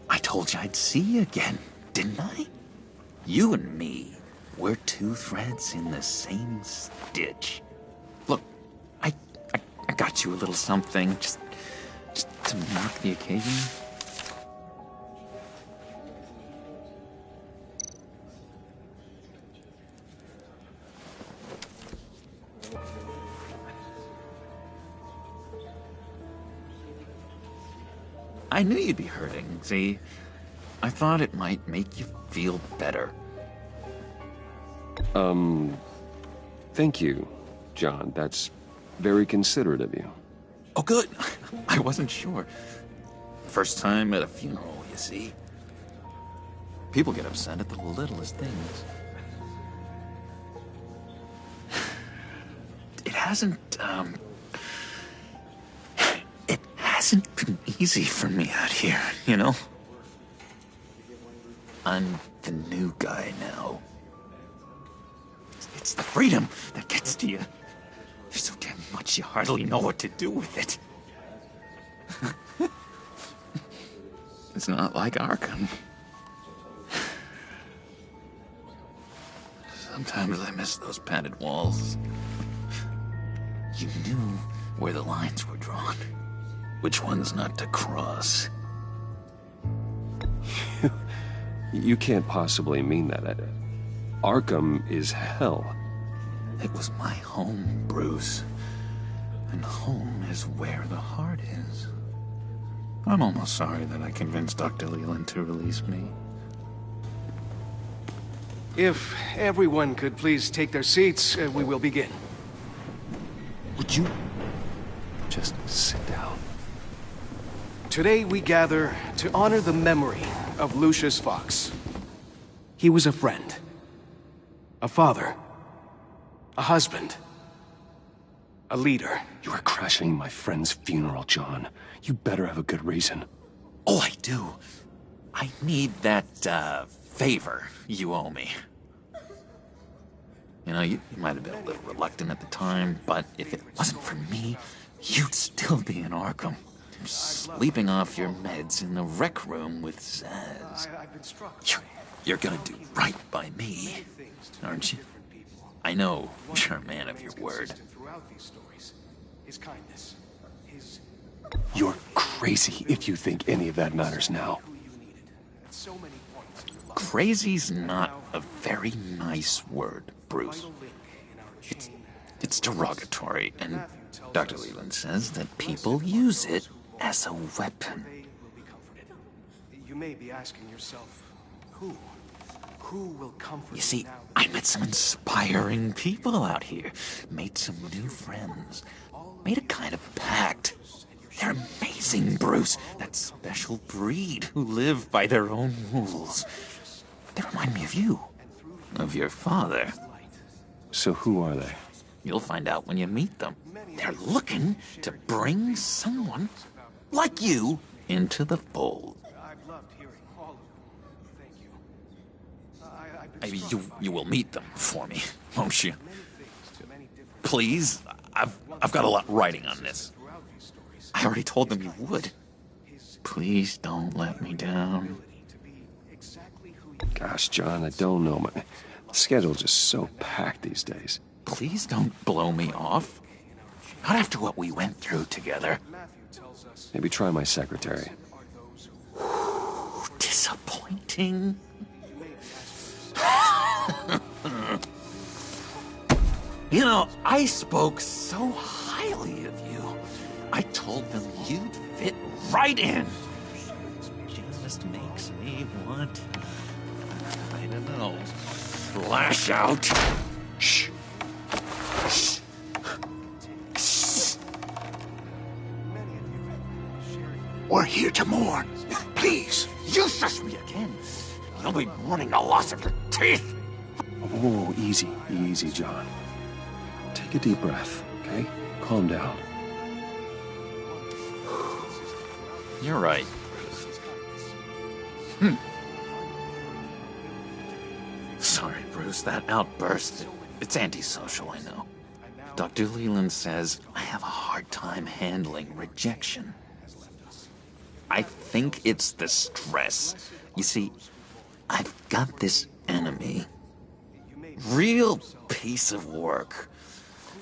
I told you I'd see you again, didn't I? You and me, we're two threads in the same stitch. Look, I got you a little something, just to mark the occasion. I knew you'd be hurting, see? I thought it might make you feel better. Thank you, John. That's very considerate of you. Oh, good. I wasn't sure. First time at a funeral, you see. People get upset at the littlest things. It hasn't been easy for me out here, you know? I'm the new guy now. It's the freedom that gets to you. There's so damn much you hardly know what to do with it. It's not like Arkham. Sometimes I miss those padded walls. You knew where the lines were drawn. Which ones not to cross. You can't possibly mean that. Arkham is hell. It was my home, Bruce. And home is where the heart is. I'm almost sorry that I convinced Dr. Leland to release me. If everyone could please take their seats, we will begin. Would you just sit down? Today we gather to honor the memory of Lucius Fox. He was a friend, a father, a husband, a leader. You are crashing my friend's funeral, John. You better have a good reason. Oh, I do. I need that, favor you owe me. You know, you might have been a little reluctant at the time, but if it wasn't for me, you'd still be in Arkham. Sleeping off your meds in the rec room with Zaz. You're gonna do right by me, aren't you? I know you're a man of your word. You're crazy if you think any of that matters now. Crazy's not a very nice word, Bruce. It's derogatory, and Dr. Leland says that people use it as a weapon. You may be asking yourself, who will comfort You see, I met some inspiring people out here. Made some new friends. Made a kind of pact. They're amazing, Bruce. That special breed who live by their own rules. They remind me of you. Of your father. So who are they? You'll find out when you meet them. They're looking to bring someone like you into the fold. You will meet them for me, won't you? Please, I've got a lot writing on this. I already told them you would. Please don't let me down. Gosh, John, I don't know. My schedule's just so packed these days. Please don't blow me off. Not after what we went through together. Maybe try my secretary. Disappointing. You know, I spoke so highly of you. I told them you'd fit right in. Just makes me want, I don't know, lash out. Shh. Shh. Shh. We're here to mourn. Please, you shush me again. You'll be mourning the loss of your teeth. Whoa, easy, easy, John. Take a deep breath, okay? Calm down. You're right. Sorry, Bruce, that outburst, it's antisocial, I know. Dr. Leland says I have a hard time handling rejection. I think it's the stress. You see, I've got this enemy. Real piece of work.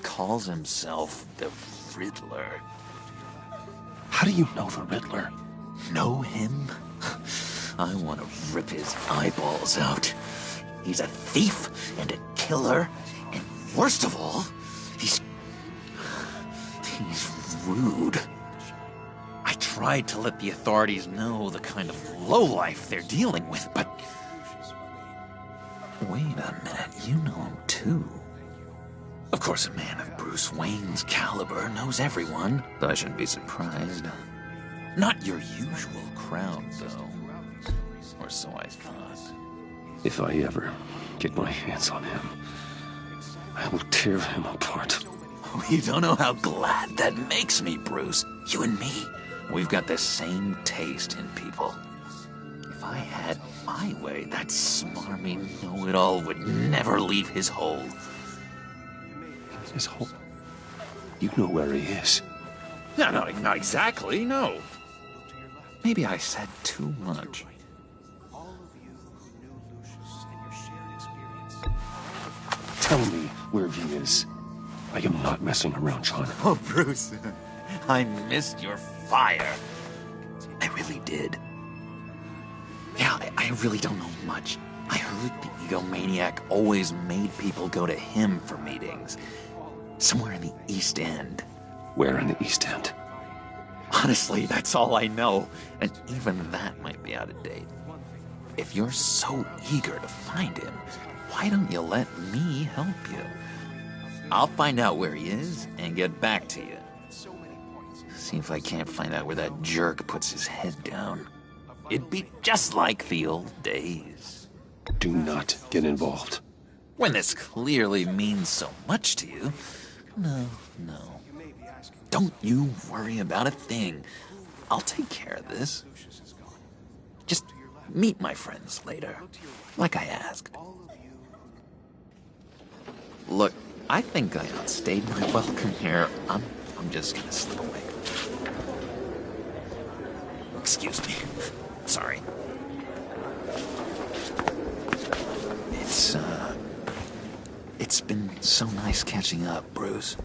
Calls himself the Riddler. How do you know the Riddler? Know him? I want to rip his eyeballs out. He's a thief and a killer, and worst of all, he's rude. I tried to let the authorities know the kind of lowlife they're dealing with, but... Wait a minute, you know him too. Of course, a man of Bruce Wayne's caliber knows everyone, so I shouldn't be surprised. Not your usual crowd, though. Or so I thought. If I ever get my hands on him, I will tear him apart. Oh, you don't know how glad that makes me, Bruce. You and me, we've got the same taste in people. If I had my way, that smarmy know-it-all would never leave his hole. His hole? You know where he is. No, not exactly, no. Maybe I said too much. where he is. I am not messing around, John. Oh, Bruce, I missed your fire. I really did. Yeah, I really don't know much. I heard the egomaniac always made people go to him for meetings. Somewhere in the East End. Where in the East End? Honestly, that's all I know. And even that might be out of date. If you're so eager to find him, why don't you let me help you? I'll find out where he is and get back to you. See if I can't find out where that jerk puts his head down. It'd be just like the old days. Do not get involved. When this clearly means so much to you. No. Don't you worry about a thing. I'll take care of this. Just meet my friends later, like I asked. Look, I think I outstayed my welcome here. I'm just gonna slip away. Excuse me. Sorry. It's been so nice catching up, Bruce.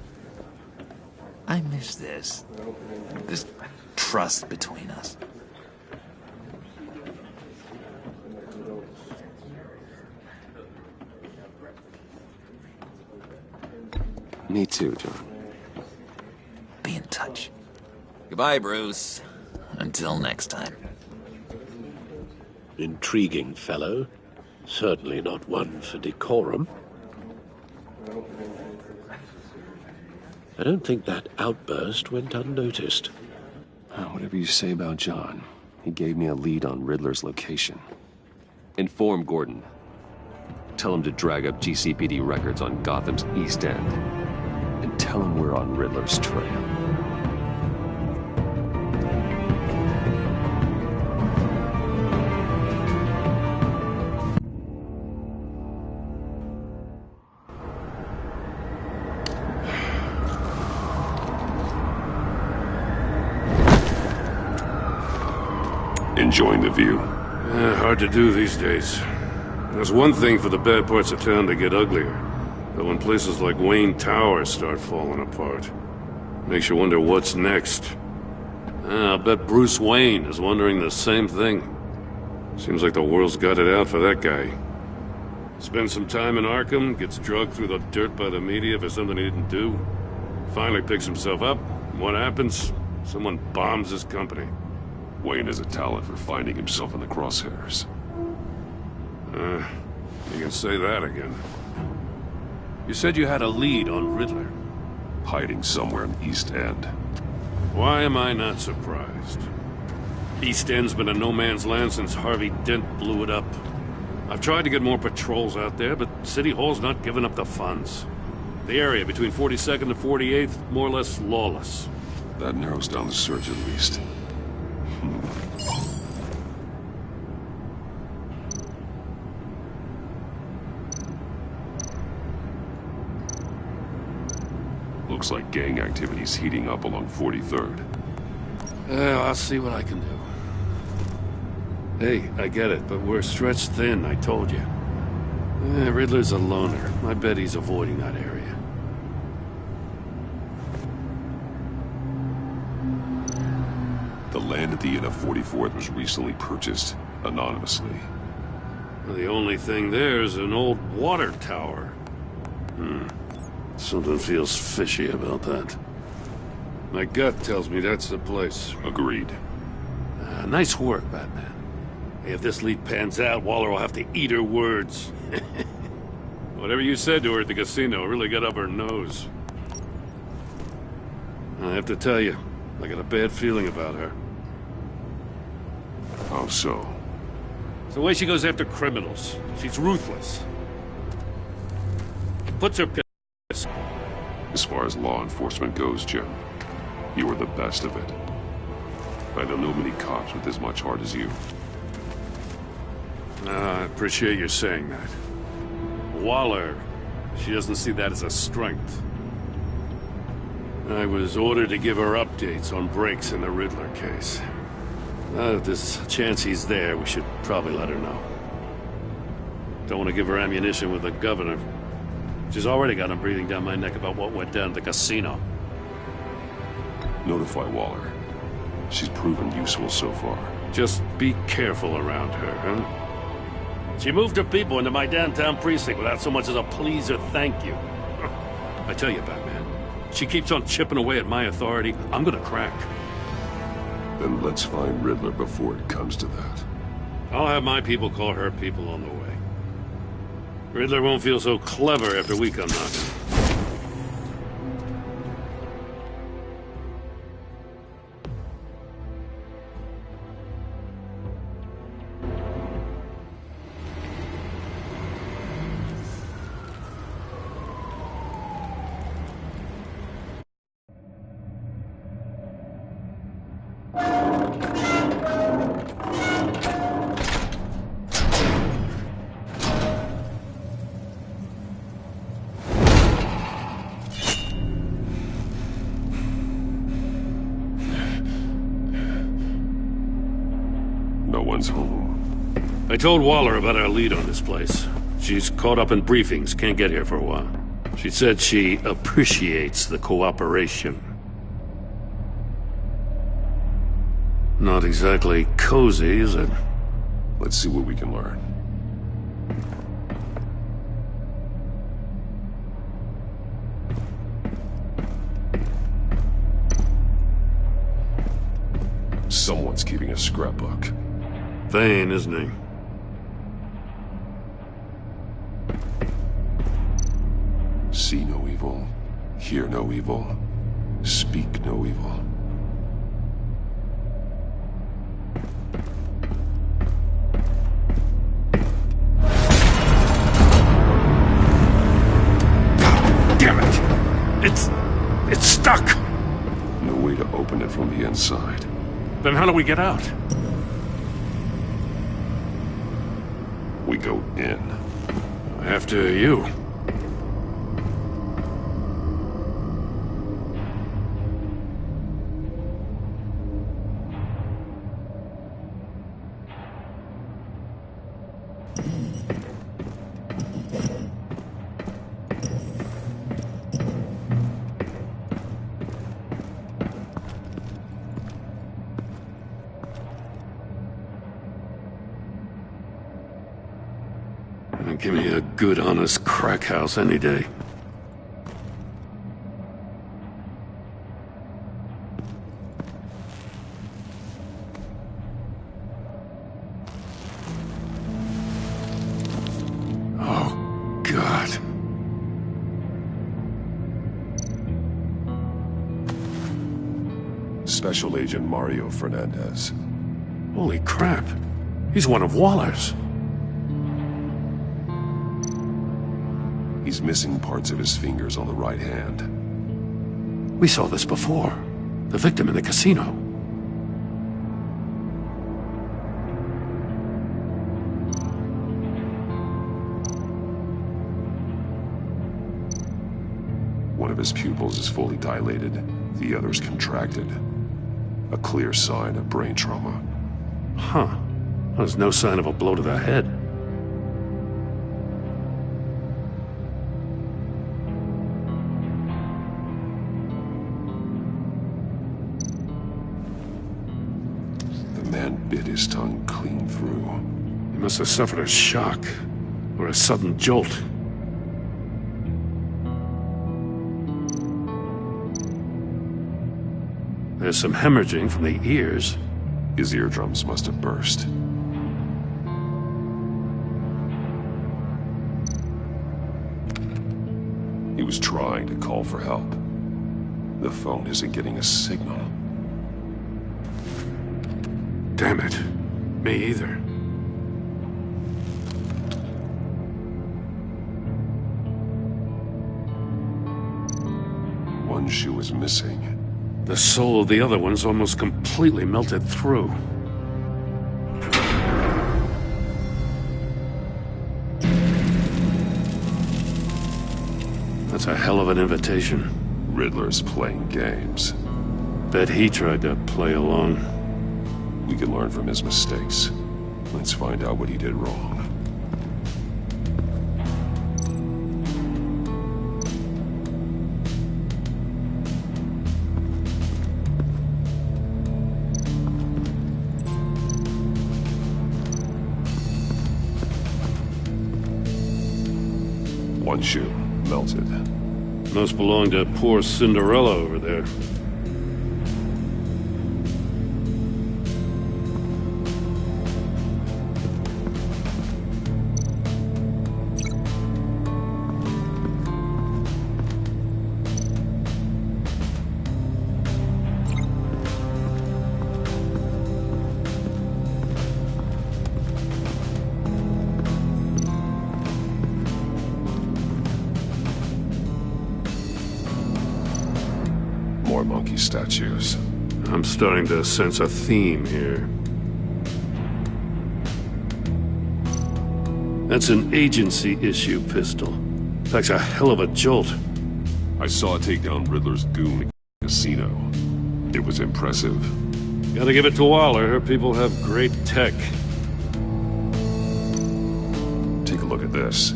I miss this trust between us. Me too, John. Be in touch. Goodbye, Bruce. Until next time. Intriguing fellow. Certainly not one for decorum. I don't think that outburst went unnoticed. Whatever you say about John, he gave me a lead on Riddler's location. Inform Gordon. Tell him to drag up GCPD records on Gotham's East End. And tell him we're on Riddler's trail. Enjoying the view? Hard to do these days. There's one thing for the bad parts of town to get uglier, but when places like Wayne Tower start falling apart, makes you wonder what's next. I'll bet Bruce Wayne is wondering the same thing. Seems like the world's got it out for that guy. Spends some time in Arkham, gets drugged through the dirt by the media for something he didn't do. Finally picks himself up. What happens? Someone bombs his company. Wayne has a talent for finding himself in the crosshairs. You can say that again. You said you had a lead on Riddler. Hiding somewhere in East End. Why am I not surprised? East End's been a no-man's land since Harvey Dent blew it up. I've tried to get more patrols out there, but City Hall's not giving up the funds. The area between 42nd and 48th, more or less lawless. That narrows down the search at least. Looks like gang activity's heating up along 43rd. I'll see what I can do. Hey, I get it, but we're stretched thin, I told you. Riddler's a loner. I bet he's avoiding that area. The land at the end of 44th was recently purchased, anonymously. The only thing there is an old water tower. Something feels fishy about that. My gut tells me that's the place. Agreed. Nice work, Batman. If this lead pans out, Waller will have to eat her words. Whatever you said to her at the casino really got up her nose. I have to tell you, I got a bad feeling about her. How so? It's the way she goes after criminals. She's ruthless. Puts her... As far as law enforcement goes, Jim, you are the best of it. I don't know many cops with as much heart as you. I appreciate you saying that. Waller, she doesn't see that as a strength. I was ordered to give her updates on breaks in the Riddler case. If there's a chance he's there, we should probably let her know. Don't want to give her ammunition with the governor. She's already got him breathing down my neck about what went down at the casino. Notify Waller. She's proven useful so far. Just be careful around her, huh? She moved her people into my downtown precinct without so much as a please or thank you. I tell you, Batman, she keeps on chipping away at my authority, I'm gonna crack. Then let's find Riddler before it comes to that. I'll have my people call her people on the way. Riddler won't feel so clever after we come knocking. No one's home. I told Waller about our lead on this place. She's caught up in briefings, can't get here for a while. She said she appreciates the cooperation. Not exactly cozy, is it? Let's see what we can learn. Someone's keeping a scrapbook. Vain, isn't he? See no evil, hear no evil, speak no evil. Damn it! It's stuck! No way to open it from the inside. Then how do we get out? We go in. After you. Give me a good, honest crack house any day. Oh, God. Special Agent Mario Fernandez. Holy crap. He's one of Waller's. He's missing parts of his fingers on the right hand. We saw this before. The victim in the casino. One of his pupils is fully dilated, the other's contracted. A clear sign of brain trauma. Huh. There's no sign of a blow to the head. Bit his tongue clean through. He must have suffered a shock, or a sudden jolt. There's some hemorrhaging from the ears. His eardrums must have burst. He was trying to call for help. The phone isn't getting a signal. Damn it. Me either. One shoe is missing. The sole of the other one's almost completely melted through. That's a hell of an invitation. Riddler's playing games. Bet he tried to play along. We can learn from his mistakes. Let's find out what he did wrong. One shoe, melted. Must belong to poor Cinderella over there. More monkey statues. I'm starting to sense a theme here. That's an agency issue pistol. Packs a hell of a jolt. I saw it take down Riddler's goon at the casino. It was impressive. Gotta give it to Waller. Her people have great tech. Take a look at this.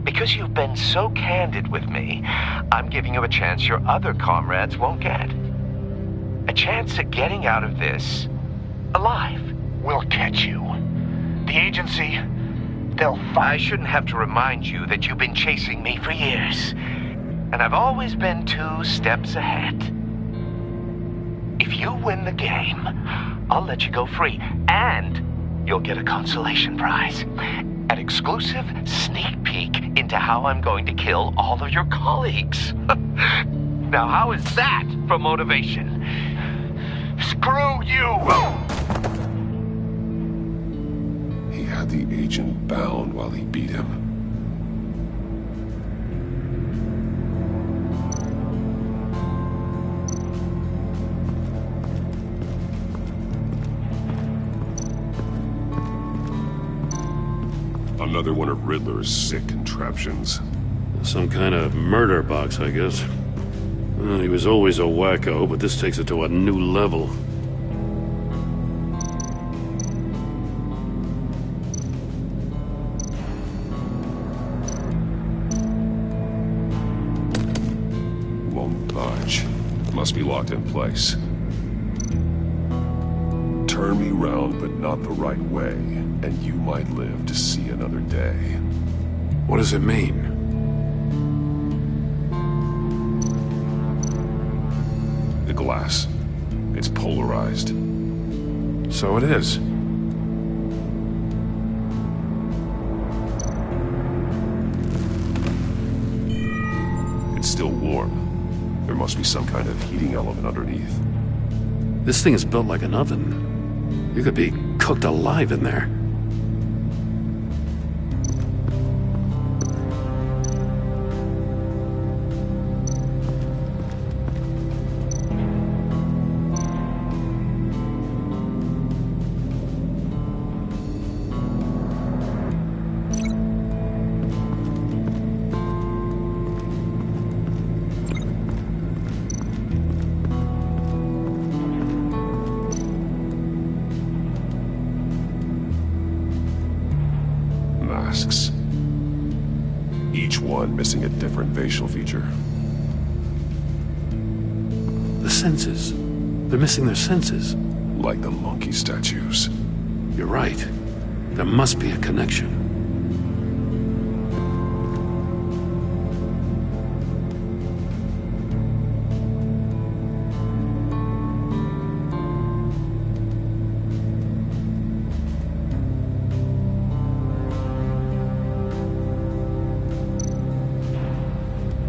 Because you've been so candid with me, I'm giving you a chance your other comrades won't get. A chance at getting out of this alive. We'll catch you. The agency, they'll find... I shouldn't have to remind you that you've been chasing me for years. And I've always been 2 steps ahead. If you win the game, I'll let you go free. And you'll get a consolation prize. An exclusive sneak peek into how I'm going to kill all of your colleagues. Now, how is that for motivation? Screw you! He had the agent bound while he beat him. Another one of Riddler's sick contraptions. Some kind of murder box, I guess. Well, he was always a wacko, but this takes it to a new level. Won't budge. Must be locked in place. Turn me round, but not the right way, and you might live to see another day. What does it mean? The glass. It's polarized. So it is. It's still warm. There must be some kind of heating element underneath. This thing is built like an oven. You could be cooked alive in there. Masks. Each one missing a different facial feature. The senses. They're missing their senses. Like the monkey statues. You're right. There must be a connection.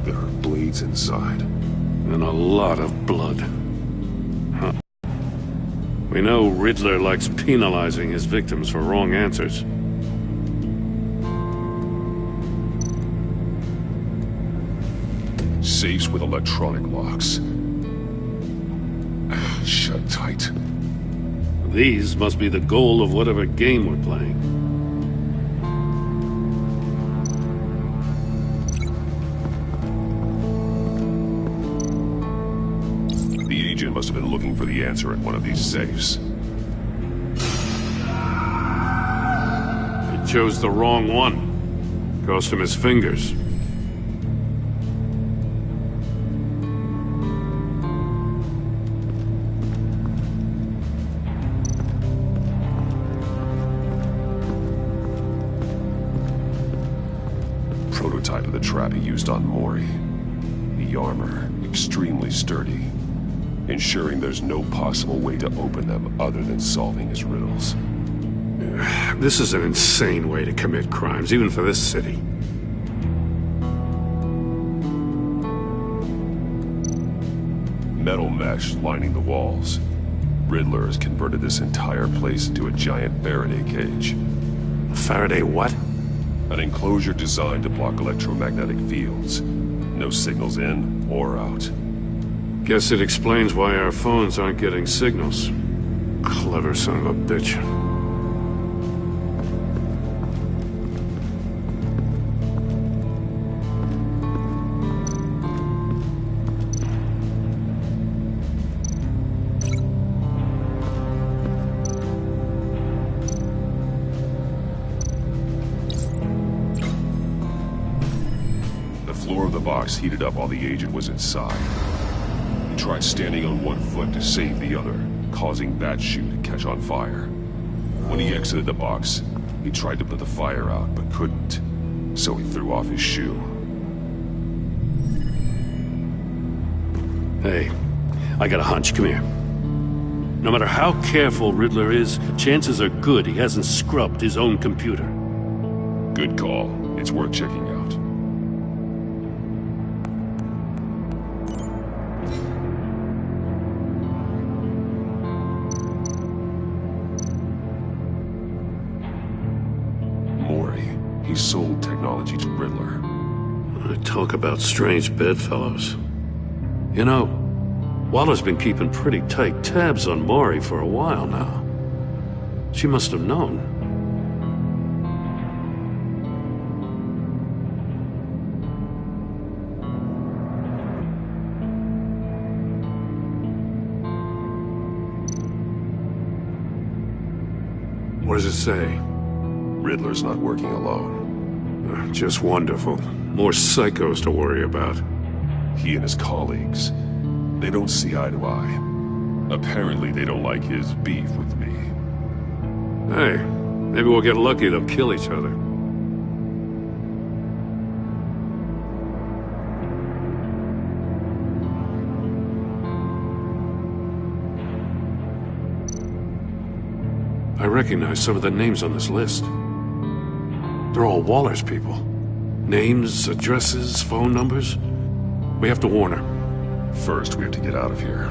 There are bleeds inside. And a lot of blood. Huh. We know Riddler likes penalizing his victims for wrong answers. Safes with electronic locks. Shut tight. These must be the goal of whatever game we're playing. The agent must have been looking for the answer in one of these safes. He chose the wrong one. Cost him his fingers. trap he used on Mori. The armor, extremely sturdy, ensuring there's no possible way to open them other than solving his riddles. This is an insane way to commit crimes, even for this city. Metal mesh lining the walls. Riddler has converted this entire place into a giant Faraday cage. Faraday what? An enclosure designed to block electromagnetic fields. No signals in or out. Guess it explains why our phones aren't getting signals. Clever son of a bitch. Heated up while the agent was inside. He tried standing on one foot to save the other, causing that shoe to catch on fire. When he exited the box, he tried to put the fire out, but couldn't, so he threw off his shoe. Hey, I got a hunch. Come here. No matter how careful Riddler is, chances are good he hasn't scrubbed his own computer. Good call. It's worth checking out. He sold technology to Riddler. Talk about strange bedfellows. You know, Waller's been keeping pretty tight tabs on Maury for a while now. She must have known. What does it say? Riddler's not working alone. Just wonderful. More psychos to worry about. He and his colleagues, they don't see eye to eye. Apparently they don't like his beef with me. Hey, maybe we'll get lucky they'll kill each other. I recognize some of the names on this list. They're all Waller's people. Names, addresses, phone numbers. We have to warn her. First, we have to get out of here.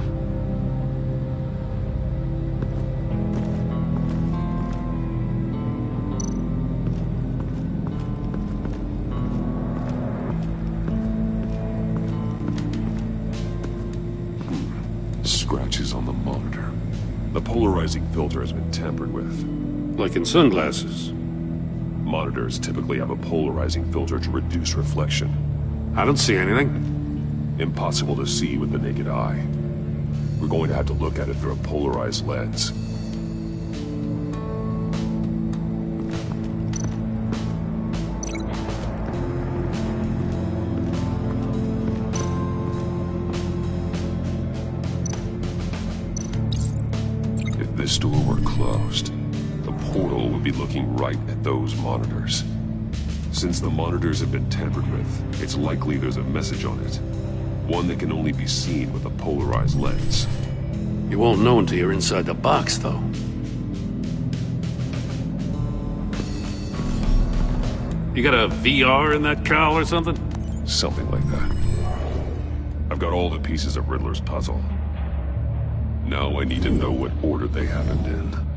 Scratches on the monitor. The polarizing filter has been tampered with. Like in sunglasses. Monitors typically have a polarizing filter to reduce reflection. I don't see anything. Impossible to see with the naked eye. We're going to have to look at it through a polarized lens. If this door were closed, the portal would be looking right at those monitors. Since the monitors have been tampered with, it's likely there's a message on it. One that can only be seen with a polarized lens. You won't know until you're inside the box, though. You got a VR in that cowl or something? Something like that. I've got all the pieces of Riddler's puzzle. Now I need to know what order they happened in.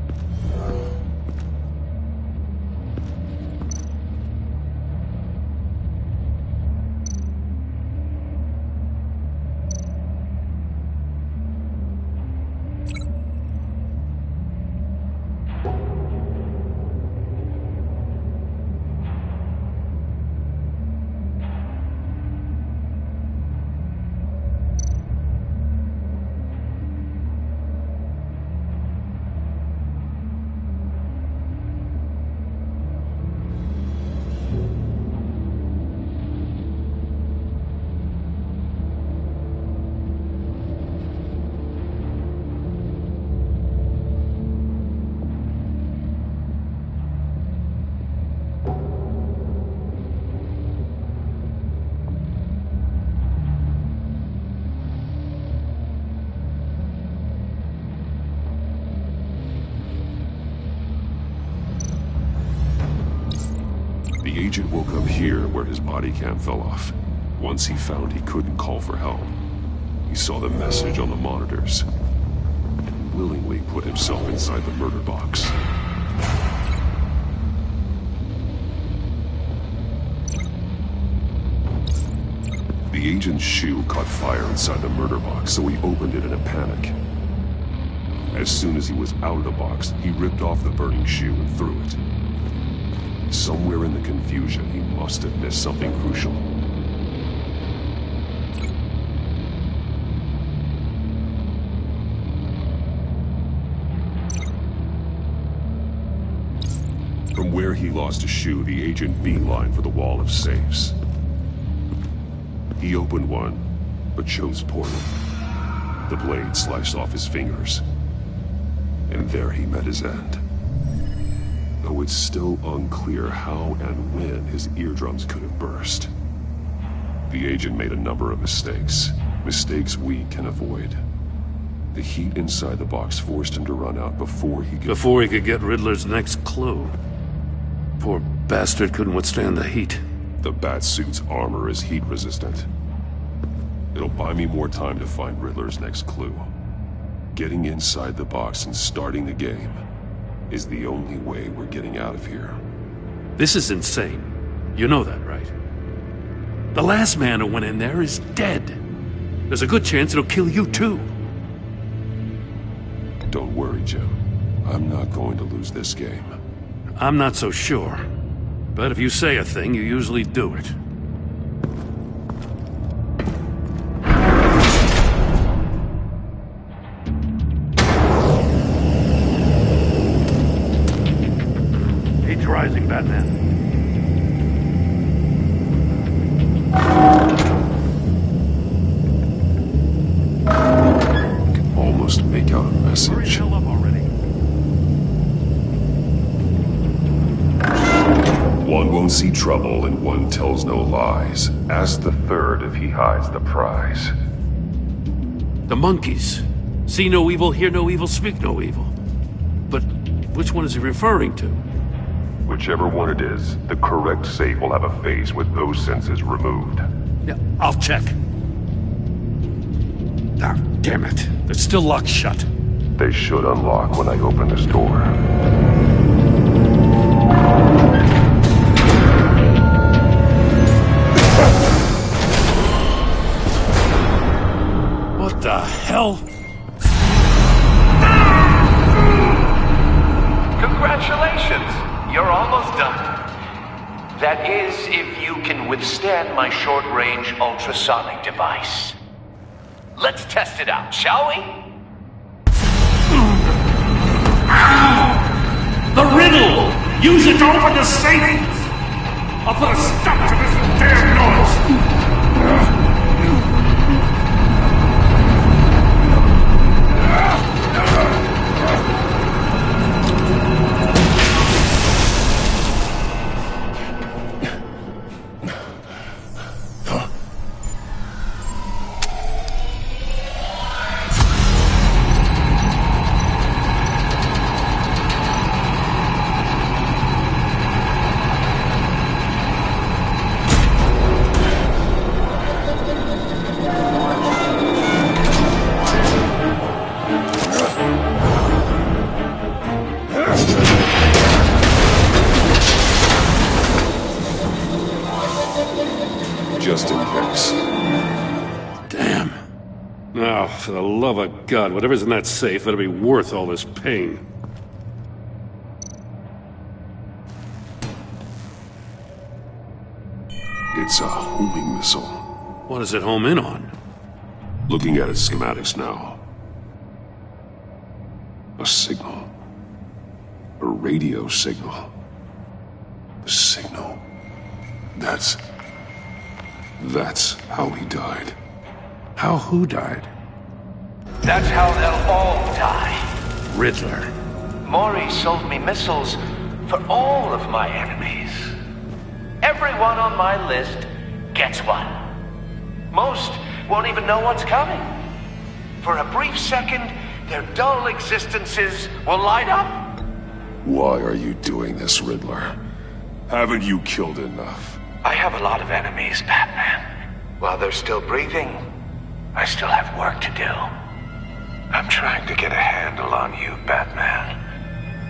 agent woke up here where his body cam fell off. Once he found he couldn't call for help, he saw the message on the monitors and willingly put himself inside the murder box. The agent's shoe caught fire inside the murder box, so he opened it in a panic. As soon as he was out of the box, he ripped off the burning shoe and threw it. Somewhere in the confusion, he must have missed something crucial. From where he lost a shoe, the agent beelined for the wall of safes. He opened one, but chose poorly. The blade sliced off his fingers, and there he met his end. Though it's still unclear how and when his eardrums could have burst. The agent made a number of mistakes. Mistakes we can avoid. The heat inside the box forced him to run out before he could get Riddler's next clue. Poor bastard couldn't withstand the heat. The Batsuit's armor is heat resistant. It'll buy me more time to find Riddler's next clue. Getting inside the box and starting the game is the only way we're getting out of here. This is insane. You know that, right? The last man who went in there is dead. There's a good chance it'll kill you too. Don't worry, Jim. I'm not going to lose this game. I'm not so sure. But if you say a thing, you usually do it. Heat's rising, Batman. I can almost make out a message. One won't see trouble and one tells no lies. Ask the third if he hides the prize. The monkeys. See no evil, hear no evil, speak no evil. But which one is he referring to? Whichever one it is, the correct safe will have a face with those senses removed. Yeah, I'll check. Ah, damn it. They're still locked shut. They should unlock when I open this door. What the hell? Congratulations! You're almost done. That is, if you can withstand my short-range ultrasonic device. Let's test it out, shall we? The riddle! Use it to open the safe! I'll put a stop to this damn noise! Just in case. Damn. Oh, for the love of God, whatever's in that safe, it'll be worth all this pain. It's a homing missile. What does it home in on? Looking at its schematics now. A signal. A radio signal. A signal. That's how he died. How who died? That's how they'll all die. Riddler. Mori sold me missiles for all of my enemies. Everyone on my list gets one. Most won't even know what's coming. For a brief second, their dull existences will light up. Why are you doing this, Riddler? Haven't you killed enough? I have a lot of enemies, Batman. While they're still breathing, I still have work to do. I'm trying to get a handle on you, Batman.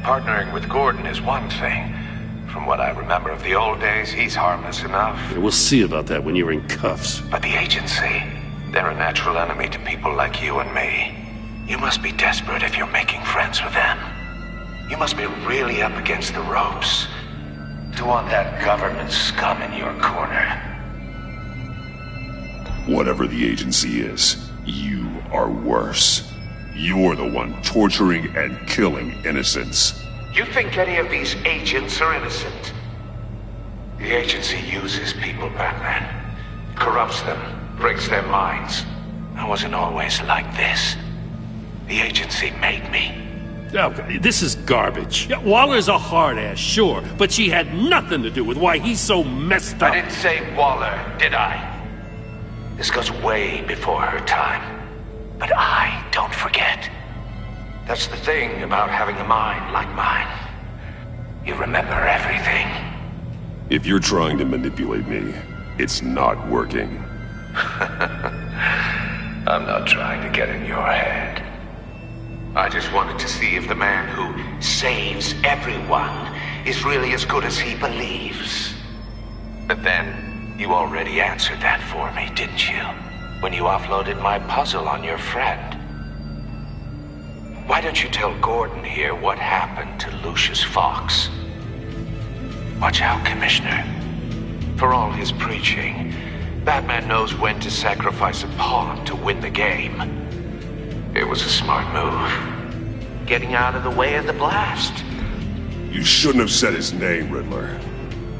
Partnering with Gordon is one thing. From what I remember of the old days, he's harmless enough. Yeah, we'll see about that when you're in cuffs. But the agency, they're a natural enemy to people like you and me. You must be desperate if you're making friends with them. You must be really up against the ropes to want that government scum in your corner. Whatever the agency is, you are worse. You're the one torturing and killing innocents. You think any of these agents are innocent? The agency uses people, Batman. Corrupts them, breaks their minds. I wasn't always like this. The agency made me. Oh, this is garbage. Yeah, Waller's a hard-ass, sure, but she had nothing to do with why he's so messed up. I didn't say Waller, did I? This goes way before her time. But I don't forget. That's the thing about having a mind like mine. You remember everything. If you're trying to manipulate me, it's not working. I'm not trying to get in your head. I just wanted to see if the man who saves everyone is really as good as he believes. But then, you already answered that for me, didn't you? When you offloaded my puzzle on your friend. Why don't you tell Gordon here what happened to Lucius Fox? Watch out, Commissioner. For all his preaching, Batman knows when to sacrifice a pawn to win the game. It was a smart move. Getting out of the way of the blast. You shouldn't have said his name, Riddler.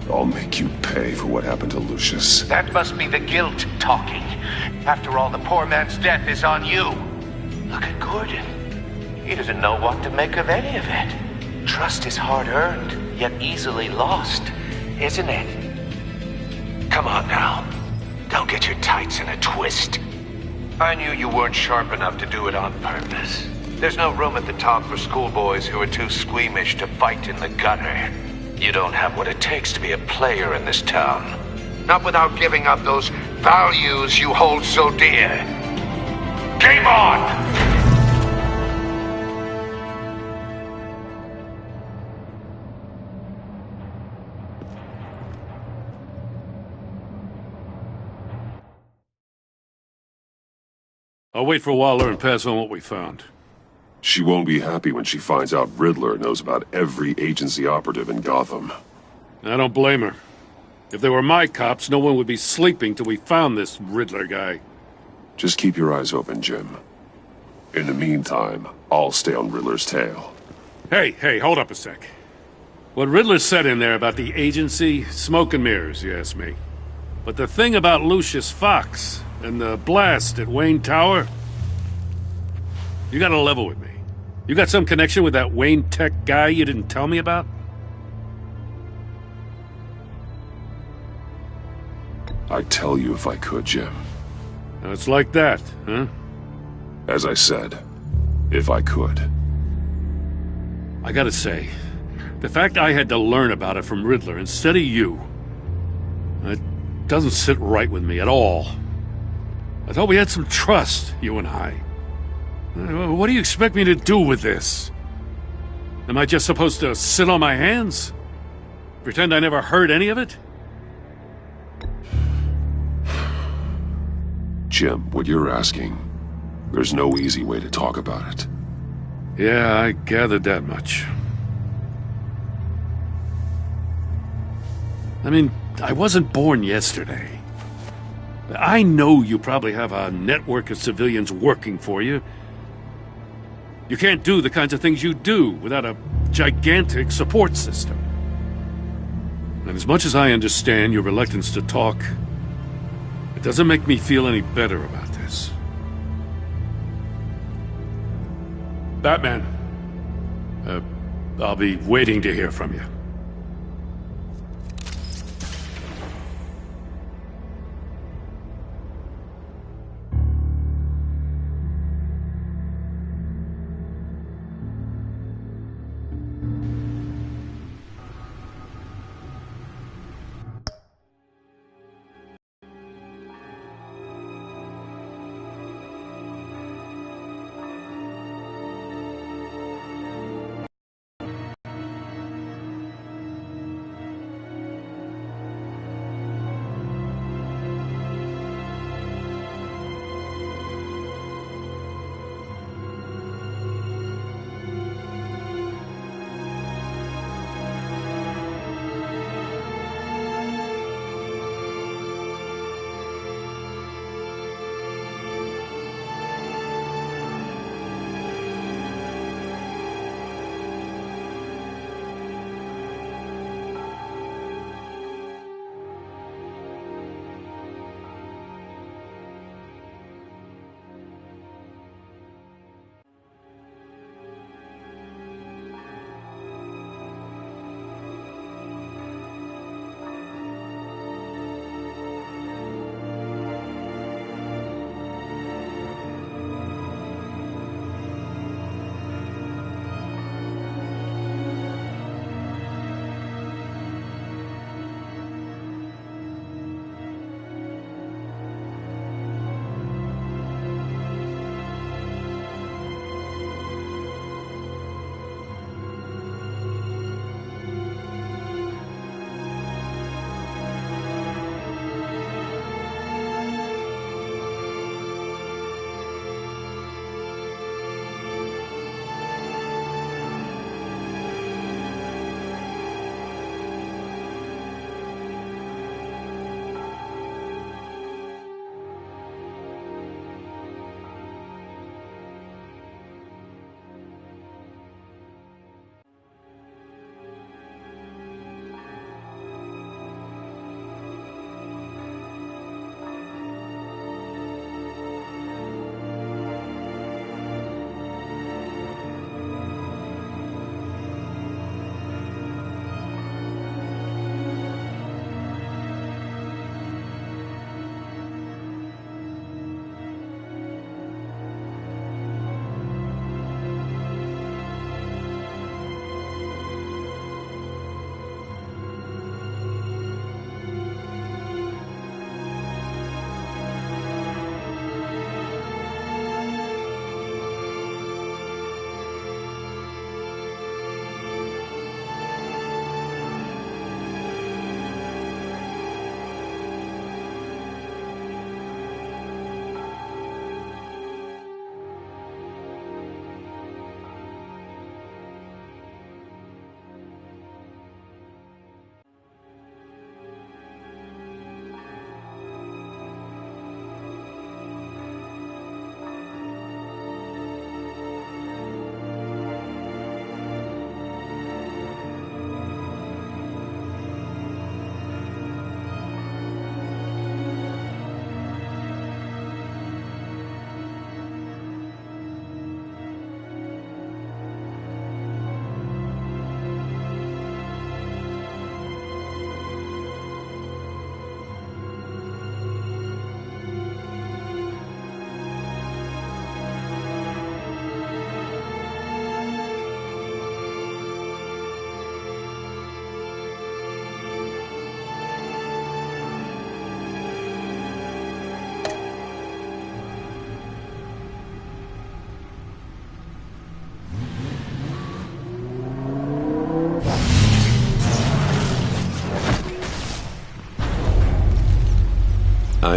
I'll make you pay for what happened to Lucius. That must be the guilt talking. After all, the poor man's death is on you. Look at Gordon. He doesn't know what to make of any of it. Trust is hard-earned, yet easily lost, isn't it? Come on now. Don't get your tights in a twist. I knew you weren't sharp enough to do it on purpose. There's no room at the top for schoolboys who are too squeamish to fight in the gutter. You don't have what it takes to be a player in this town. Not without giving up those values you hold so dear. Game on! I'll wait for Waller and pass on what we found. She won't be happy when she finds out Riddler knows about every agency operative in Gotham. I don't blame her. If they were my cops, no one would be sleeping till we found this Riddler guy. Just keep your eyes open, Jim. In the meantime, I'll stay on Riddler's tail. Hey, hold up a sec. What Riddler said in there about the agency, smoke and mirrors, you ask me. But the thing about Lucius Fox and the blast at Wayne Tower, you gotta level with me. You got some connection with that Wayne Tech guy you didn't tell me about? I'd tell you if I could, Jim. Now it's like that, huh? As I said, if I could. I gotta say, the fact I had to learn about it from Riddler instead of you, it doesn't sit right with me at all. I thought we had some trust, you and I. What do you expect me to do with this? Am I just supposed to sit on my hands? Pretend I never heard any of it? Jim, what you're asking, there's no easy way to talk about it. Yeah, I gathered that much. I mean, I wasn't born yesterday. I know you probably have a network of civilians working for you. You can't do the kinds of things you do without a gigantic support system. And as much as I understand your reluctance to talk, it doesn't make me feel any better about this. Batman, I'll be waiting to hear from you.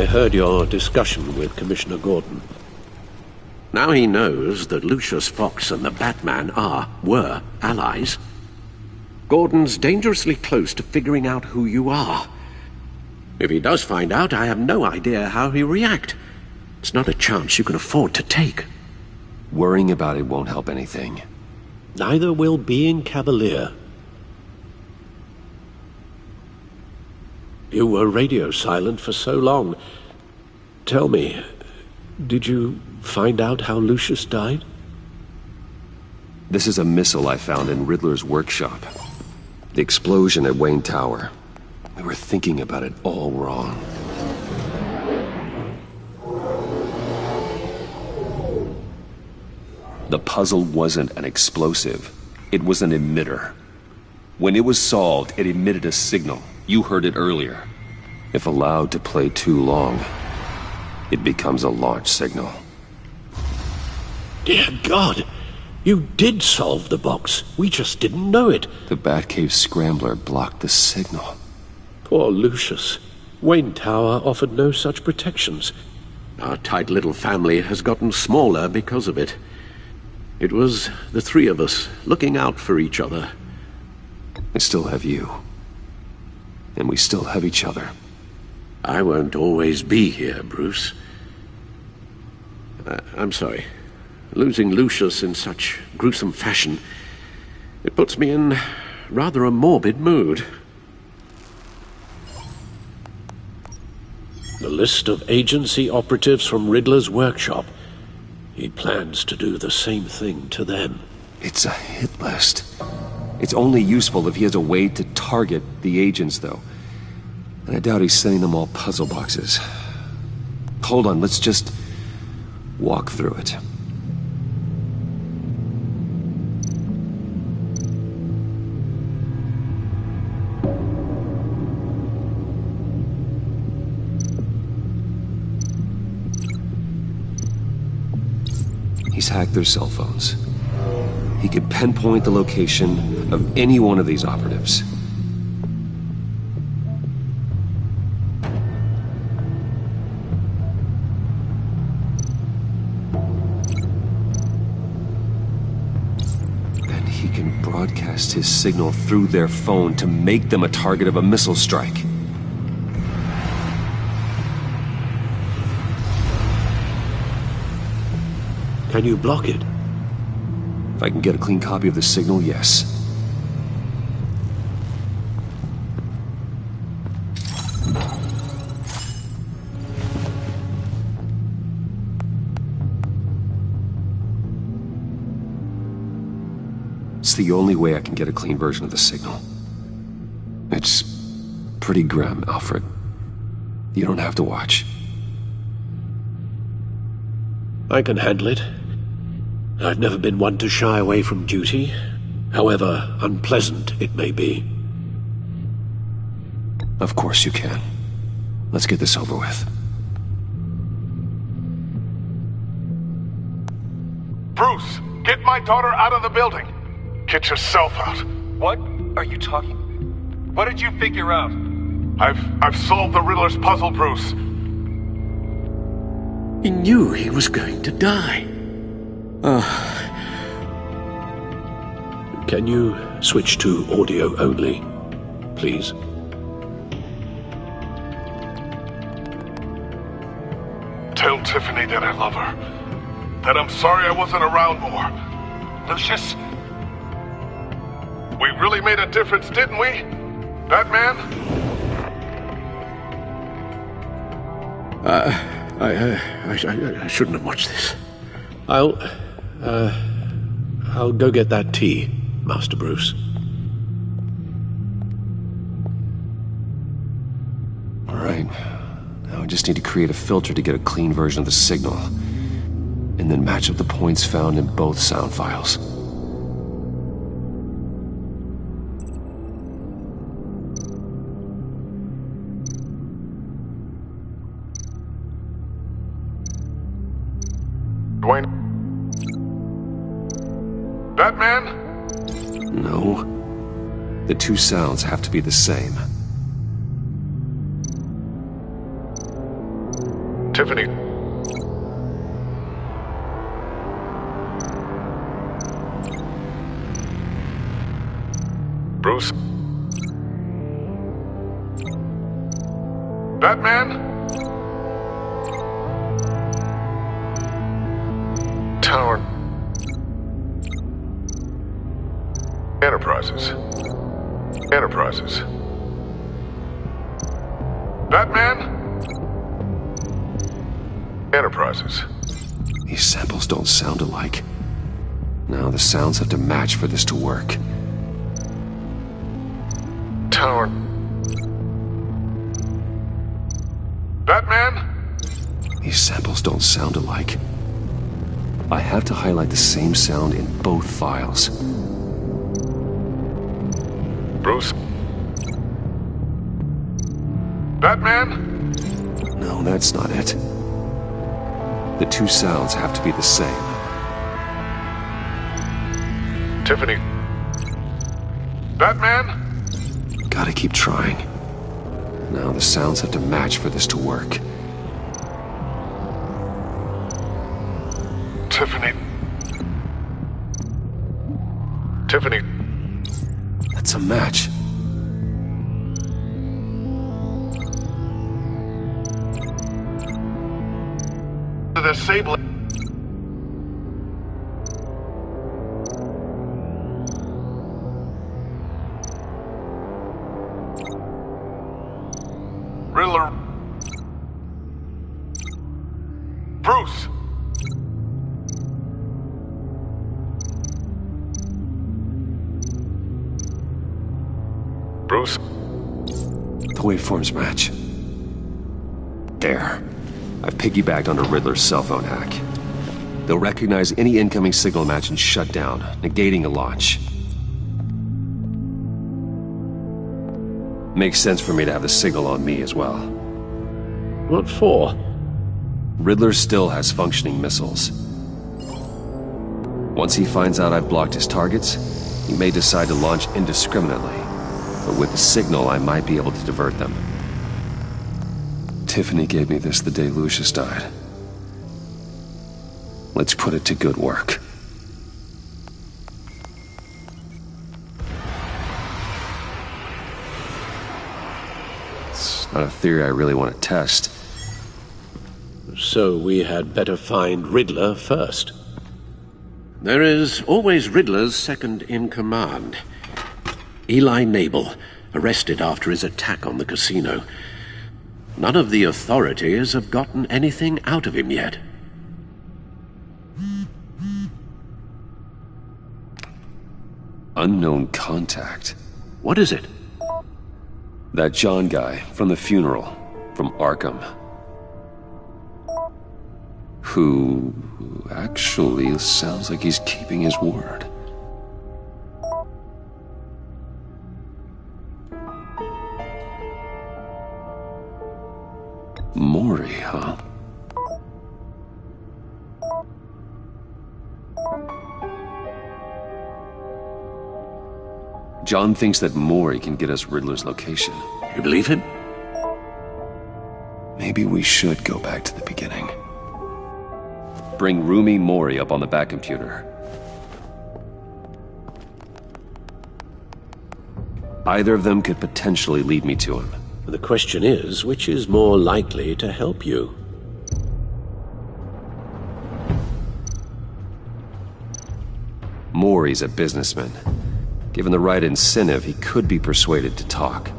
I heard your discussion with Commissioner Gordon. Now he knows that Lucius Fox and the Batman were allies. Gordon's dangerously close to figuring out who you are. If he does find out, I have no idea how he'll react. It's not a chance you can afford to take. Worrying about it won't help anything. Neither will being cavalier. You were radio silent for so long. Tell me, did you find out how Lucius died? This is a missile I found in Riddler's workshop. The explosion at Wayne Tower. We were thinking about it all wrong. The puzzle wasn't an explosive. It was an emitter. When it was solved, it emitted a signal. You heard it earlier. If allowed to play too long, it becomes a launch signal. Dear God! You did solve the box. We just didn't know it. The Batcave scrambler blocked the signal. Poor Lucius. Wayne Tower offered no such protections. Our tight little family has gotten smaller because of it. It was the three of us looking out for each other. I still have you. And we still have each other. I won't always be here, Bruce. I'm sorry. Losing Lucius in such gruesome fashion, it puts me in rather a morbid mood. The list of agency operatives from Riddler's workshop. He plans to do the same thing to them. It's a hit list. It's only useful if he has a way to target the agents, though. And I doubt he's sending them all puzzle boxes. Hold on, let's just walk through it. He's hacked their cell phones. He could pinpoint the location of any one of these operatives. And he can broadcast his signal through their phone to make them a target of a missile strike. Can you block it? If I can get a clean copy of the signal, yes. It's the only way I can get a clean version of the signal. It's pretty grim, Alfred. You don't have to watch. I can handle it. I've never been one to shy away from duty, however unpleasant it may be. Of course you can. Let's get this over with. Bruce, get my daughter out of the building. Get yourself out. What are you talking? What did you figure out? I've solved the Riddler's puzzle, Bruce. He knew he was going to die. Can you switch to audio only, please? Tell Tiffany that I love her. That I'm sorry I wasn't around more. Lucius? We really made a difference, didn't we? Batman? I shouldn't have watched this. I'll go get that tea, Master Bruce. All right. Now I just need to create a filter to get a clean version of the signal. And then match up the points found in both sound files. Dwayne? Batman? No. The two sounds have to be the same. Tiffany. Bruce. Batman? Tower. Enterprises. Enterprises. Batman? Enterprises. These samples don't sound alike. Now the sounds have to match for this to work. Tower. Batman? These samples don't sound alike. I have to highlight the same sound in both files. Bruce? Batman? No, that's not it. The two sounds have to be the same. Tiffany. Batman? Gotta keep trying. Now the sounds have to match for this to work. Tiffany. Tiffany. That's a match. The Sable. Riddler. Bruce. Bruce. The waveforms match. There. I've piggybacked onto Riddler's cell phone hack. They'll recognize any incoming signal match and shut down, negating a launch. Makes sense for me to have the signal on me as well. What for? Riddler still has functioning missiles. Once he finds out I've blocked his targets, he may decide to launch indiscriminately. But with the signal, I might be able to divert them. Tiffany gave me this the day Lucius died. Let's put it to good work. It's not a theory I really want to test. So we had better find Riddler first. There is always Riddler's second-in-command. Eli Nabel, arrested after his attack on the casino. None of the authorities have gotten anything out of him yet. Unknown contact. What is it? That John guy from the funeral, from Arkham. Who actually sounds like he's keeping his word. Mori, huh? John thinks that Mori can get us Riddler's location. You believe him? Maybe we should go back to the beginning. Bring Rumi Mori up on the back computer. Either of them could potentially lead me to him. The question is, which is more likely to help you? Mori's a businessman. Given the right incentive, he could be persuaded to talk.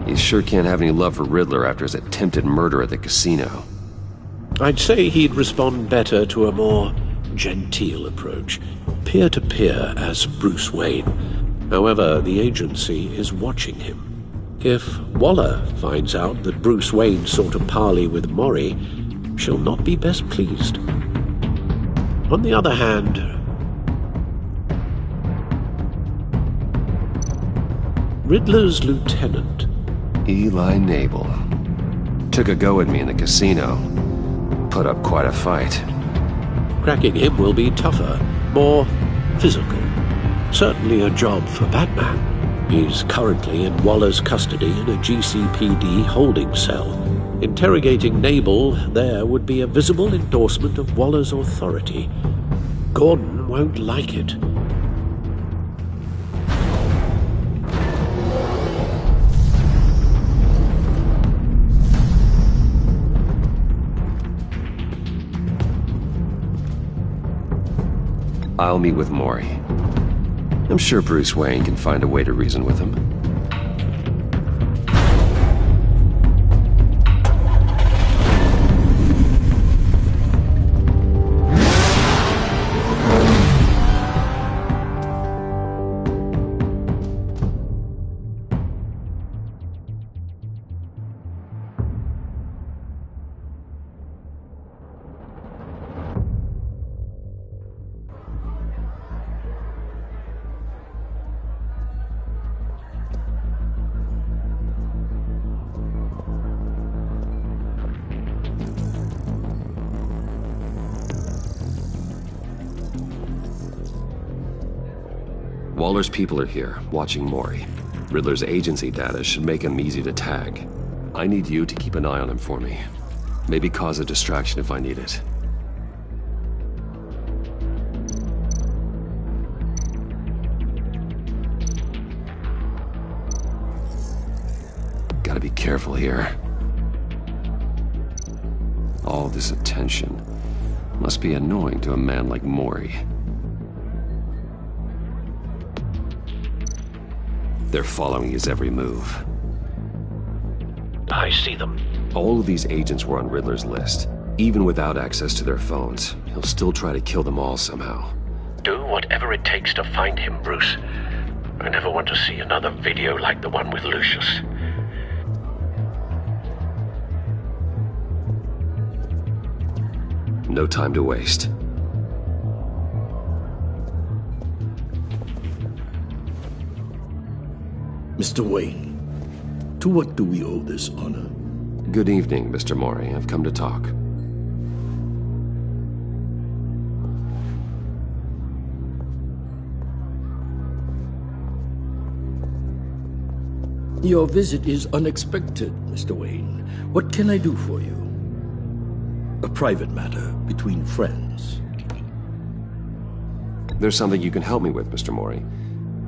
He sure can't have any love for Riddler after his attempted murder at the casino. I'd say he'd respond better to a more genteel approach, peer-to-peer as Bruce Wayne. However, the agency is watching him. If Waller finds out that Bruce Wayne sought a parley with Mori, she'll not be best pleased. On the other hand, Riddler's lieutenant, Eli Nabel, took a go at me in the casino. Put up quite a fight. Cracking him will be tougher, more physical. Certainly a job for Batman. He's currently in Waller's custody in a GCPD holding cell. Interrogating Nabel there would be a visible endorsement of Waller's authority. Gordon won't like it. I'll meet with Maury. I'm sure Bruce Wayne can find a way to reason with him. Waller's people are here, watching Maury. Riddler's agency data should make him easy to tag. I need you to keep an eye on him for me. Maybe cause a distraction if I need it. Gotta be careful here. All this attention must be annoying to a man like Maury. They're following his every move. I see them. All of these agents were on Riddler's list. Even without access to their phones, he'll still try to kill them all somehow. Do whatever it takes to find him, Bruce. I never want to see another video like the one with Lucius. No time to waste. Mr. Wayne, to what do we owe this honor? Good evening, Mr. Maury. I've come to talk. Your visit is unexpected, Mr. Wayne. What can I do for you? A private matter between friends. There's something you can help me with, Mr. Maury.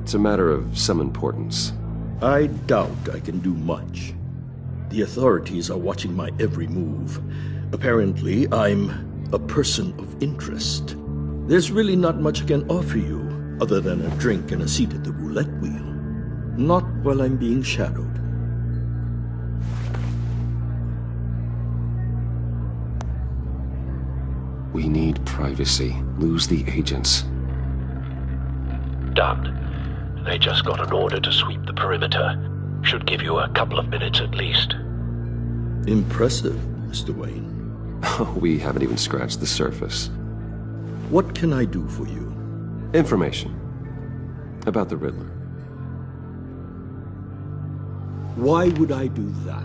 It's a matter of some importance. I doubt I can do much. The authorities are watching my every move. Apparently, I'm a person of interest. There's really not much I can offer you, other than a drink and a seat at the roulette wheel. Not while I'm being shadowed. We need privacy. Lose the agents. Done. They just got an order to sweep the perimeter. Should give you a couple of minutes at least. Impressive, Mr. Wayne. We haven't even scratched the surface. What can I do for you? Information. About the Riddler. Why would I do that?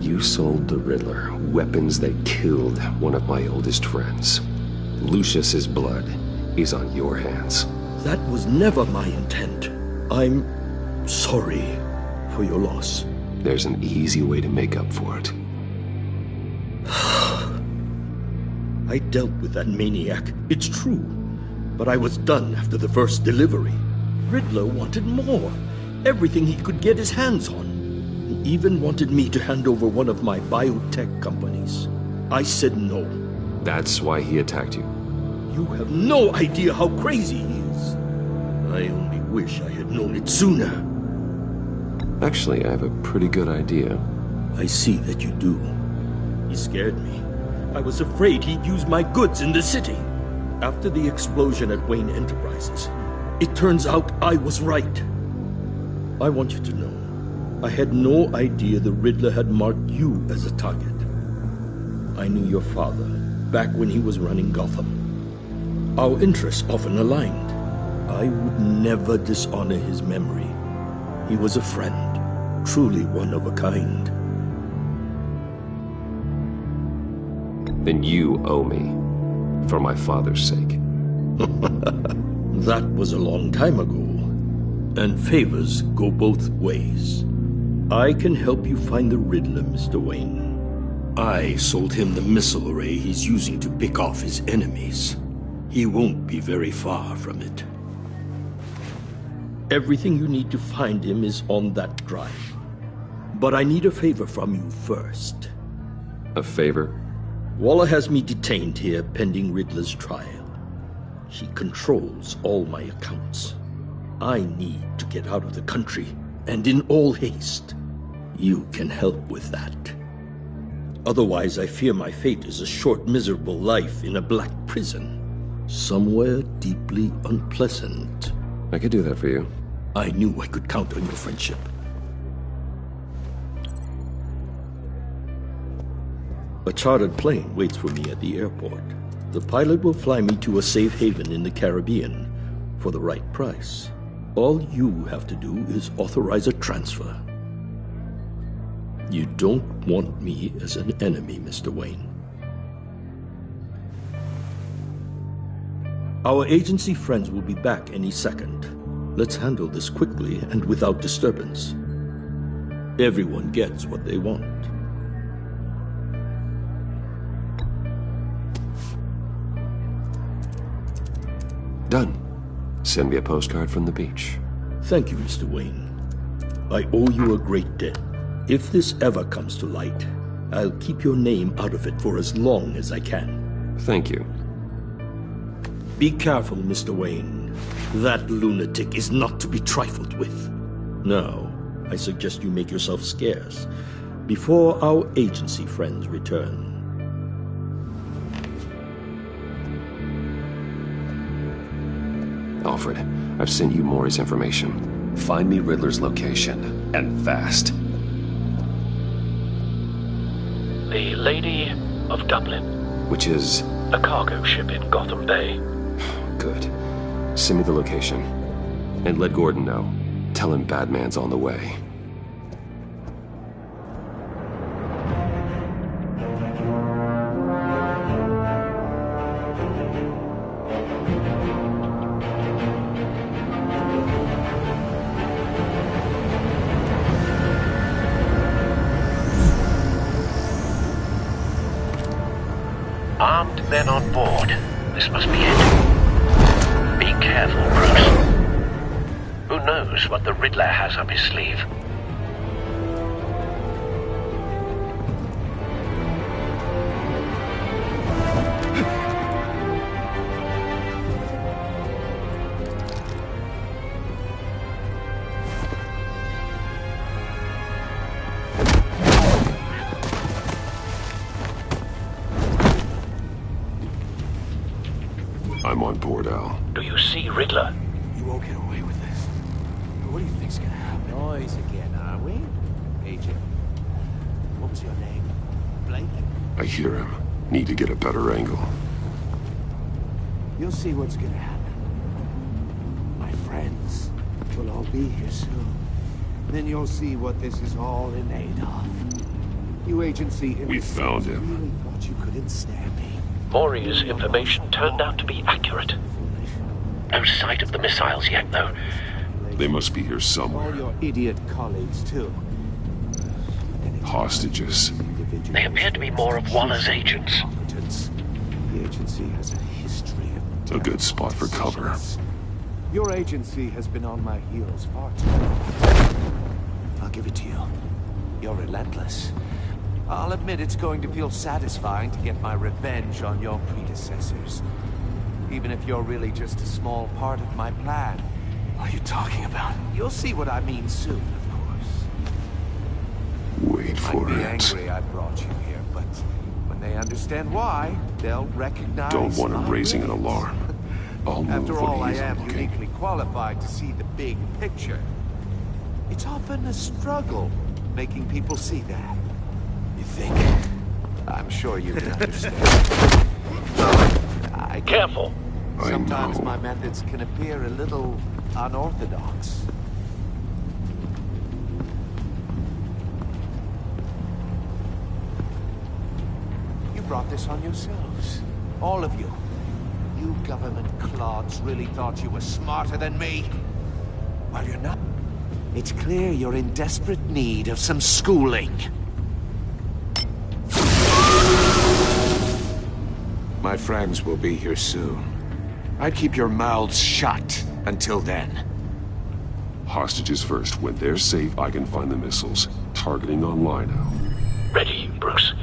You sold the Riddler weapons that killed one of my oldest friends. Lucius's blood is on your hands. That was never my intent. I'm sorry for your loss. There's an easy way to make up for it. I dealt with that maniac, it's true. But I was done after the first delivery. Riddler wanted more. Everything he could get his hands on. He even wanted me to hand over one of my biotech companies. I said no. That's why he attacked you. You have no idea how crazy he is. I only wish I had known it sooner. Actually, I have a pretty good idea. I see that you do. He scared me. I was afraid he'd use my goods in the city. After the explosion at Wayne Enterprises, it turns out I was right. I want you to know, I had no idea the Riddler had marked you as a target. I knew your father, back when he was running Gotham. Our interests often aligned. I would never dishonor his memory. He was a friend, truly one of a kind. Then you owe me, for my father's sake. That was a long time ago, and favors go both ways. I can help you find the Riddler, Mr. Wayne. I sold him the missile array he's using to pick off his enemies. He won't be very far from it. Everything you need to find him is on that drive. But I need a favor from you first. A favor? Waller has me detained here pending Riddler's trial. He controls all my accounts. I need to get out of the country, and in all haste. You can help with that. Otherwise, I fear my fate is a short, miserable life in a black prison. Somewhere deeply unpleasant. I could do that for you. I knew I could count on your friendship. A chartered plane waits for me at the airport. The pilot will fly me to a safe haven in the Caribbean for the right price. All you have to do is authorize a transfer. You don't want me as an enemy, Mr. Wayne. Our agency friends will be back any second. Let's handle this quickly and without disturbance. Everyone gets what they want. Done. Send me a postcard from the beach. Thank you, Mr. Wayne. I owe you a great debt. If this ever comes to light, I'll keep your name out of it for as long as I can. Thank you. Be careful, Mr. Wayne. That lunatic is not to be trifled with. Now, I suggest you make yourself scarce before our agency friends return. Alfred, I've sent you Maury's information. Find me Riddler's location, and fast. The Lady of Dublin. Which is? A cargo ship in Gotham Bay. Good. Send me the location. And let Gordon know. Tell him Batman's on the way. Armed men on board. This must be it. Be careful, Bruce. Who knows what the Riddler has up his sleeve? I'm on board, Al. Do you see Riddler? You won't get away with this. What do you think's gonna happen? Noise again, are we? Agent. What was your name? Blake? I hear him. Need to get a better angle. You'll see what's gonna happen. My friends will all be here soon. Then you'll see what this is all in aid of. You agency... We found him. Really thought you could ensnare me. Maury's information turned out to be accurate. No sight of the missiles yet, though. They must be here somewhere. All your idiot colleagues, too. Hostages. They appear to be more of Waller's agents. The agency has a history of... A good spot for cover. Your agency has been on my heels far too long. I'll give it to you. You're relentless. I'll admit it's going to feel satisfying to get my revenge on your predecessors. Even if you're really just a small part of my plan. What are you talking about? You'll see what I mean soon, of course. Wait for I'd be it. angry I brought you here, but when they understand why, they'll recognize... Don't want him raising an alarm. I'll move After all, when I he's am looking. uniquely qualified to see the big picture. It's often a struggle making people see that. You think? I'm sure you can understand. Careful! Sometimes my methods can appear a little unorthodox. You brought this on yourselves. All of you. You You government clods really thought you were smarter than me? Well, you're not. It's clear you're in desperate need of some schooling. My friends will be here soon. I'd keep your mouths shut until then. Hostages first. When they're safe, I can find the missiles. Targeting online now. Ready, Bruce.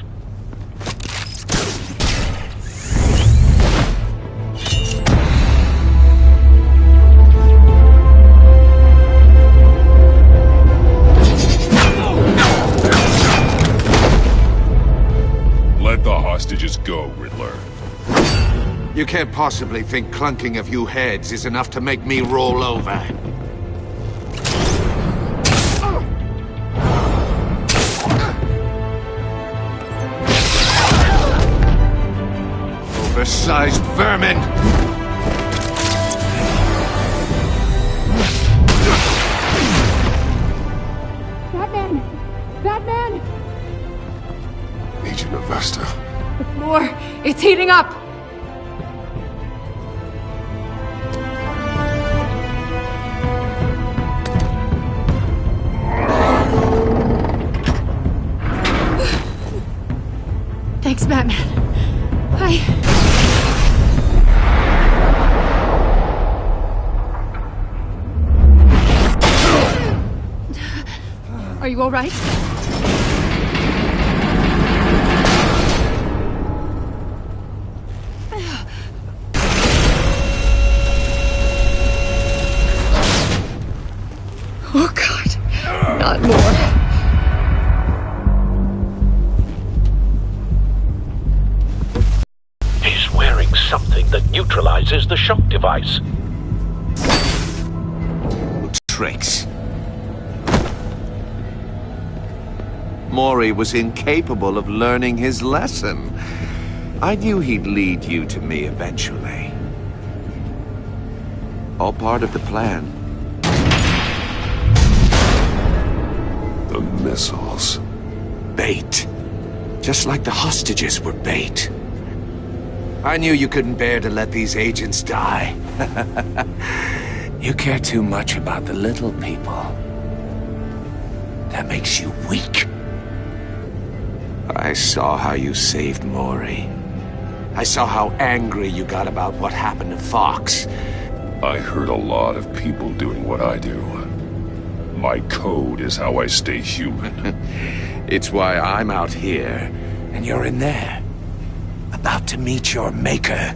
Let the hostages go, Riddler. You can't possibly think clunking a few heads is enough to make me roll over. Oversized vermin! Batman! Batman! Agent Avesta. The floor, it's heating up! Thanks, Batman. Are you all right? Oh, God. Not more. He's wearing something that neutralizes the shock device. Tricks. Mori was incapable of learning his lesson. I knew he'd lead you to me eventually. All part of the plan. The missiles. Bait. Just like the hostages were bait. I knew you couldn't bear to let these agents die. You care too much about the little people. That makes you weak. I saw how you saved Mori. I saw how angry you got about what happened to Fox. I heard a lot of people doing what I do. My code is how I stay human. It's why I'm out here, and you're in there. About to meet your maker.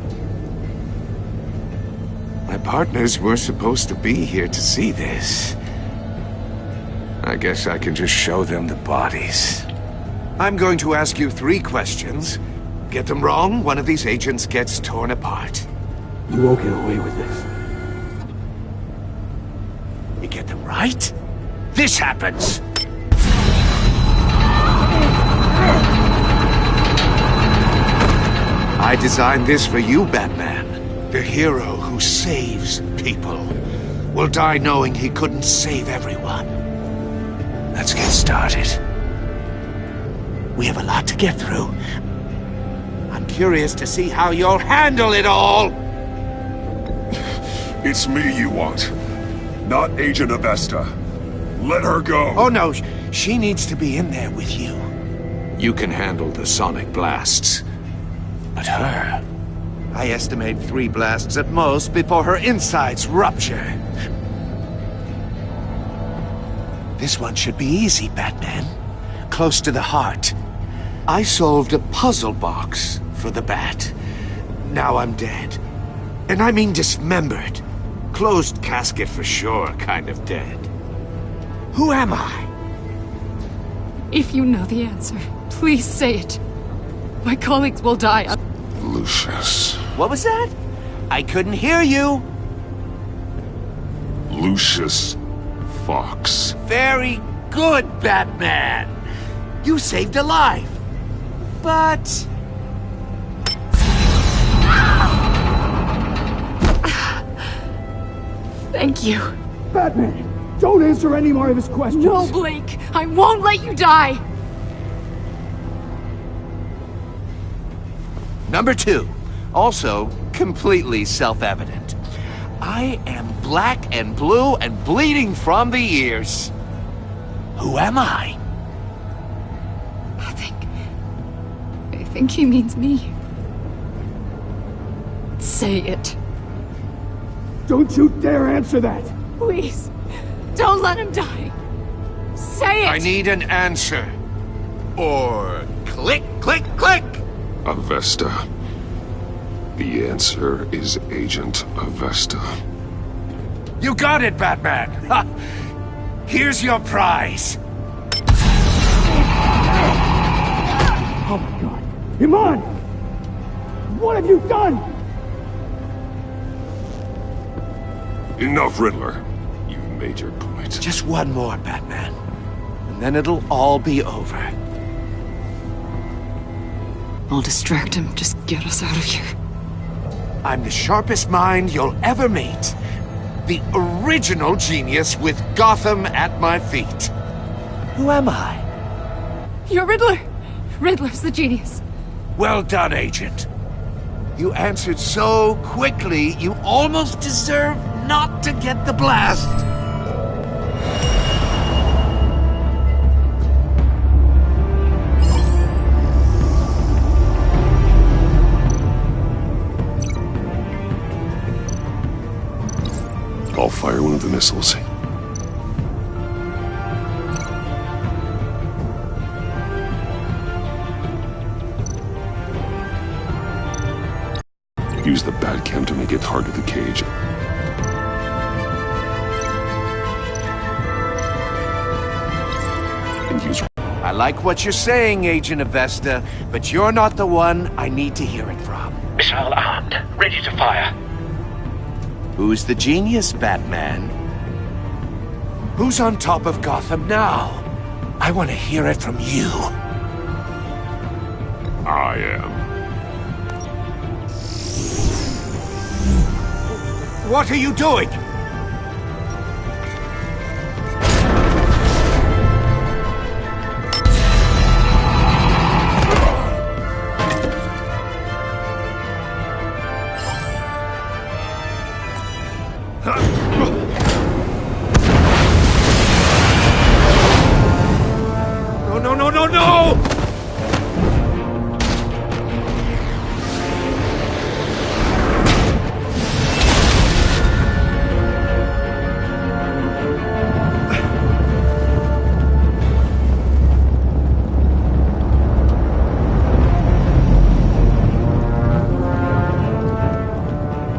My partners were supposed to be here to see this. I guess I can just show them the bodies. I'm going to ask you 3 questions. Get them wrong, one of these agents gets torn apart. You won't get away with this. You get them right, this happens! I designed this for you, Batman. The hero who saves people will die knowing he couldn't save everyone. Let's get started. We have a lot to get through. I'm curious to see how you'll handle it all! It's me you want, not Agent Avesta. Let her go! Oh no, she needs to be in there with you. You can handle the sonic blasts. But her... I estimate 3 blasts at most before her insides rupture. This one should be easy, Batman. Close to the heart. I solved a puzzle box for the Bat. Now I'm dead. And I mean dismembered. Closed casket for sure, kind of dead. Who am I? If you know the answer, please say it. My colleagues will die. Lucius. What was that? I couldn't hear you. Lucius Fox. Very good, Batman. You saved a life. But... Thank you. Batman, don't answer any more of his questions. No, Blake. I won't let you die. Number 2. Also, completely self-evident. I am black and blue and bleeding from the ears. Who am I? I think he means me. Say it. Don't you dare answer that! Please, don't let him die. Say it! I need an answer. Or click, click, click! Avesta. The answer is Agent Avesta. You got it, Batman! Ha! Here's your prize. Oh my god. Iman! What have you done? Enough, Riddler. You've made your point. Just one more, Batman. And then it'll all be over. I'll distract him. Just get us out of here. I'm the sharpest mind you'll ever meet. The original genius with Gotham at my feet. Who am I? You're Riddler. Riddler's the genius. Well done, Agent. You answered so quickly, you almost deserve not to get the blast. I'll fire one of the missiles. Use the Batcam to make it target the cage. And use... I like what you're saying, Agent Avesta, but you're not the one I need to hear it from. Missile armed, ready to fire. Who's the genius, Batman? Who's on top of Gotham now? I want to hear it from you. I am. What are you doing? No!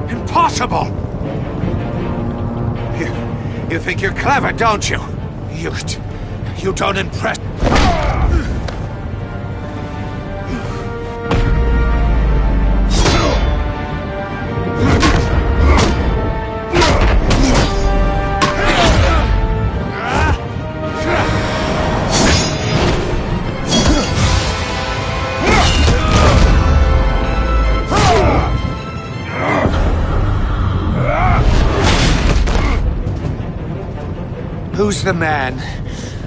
Impossible! You think you're clever, don't you? You don't impress... Who's the man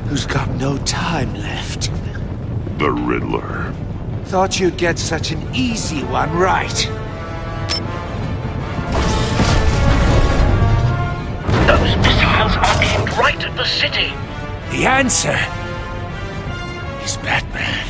who's got no time left? The Riddler. Thought you'd get such an easy one right. Those missiles are aimed right at the city. The answer is Batman.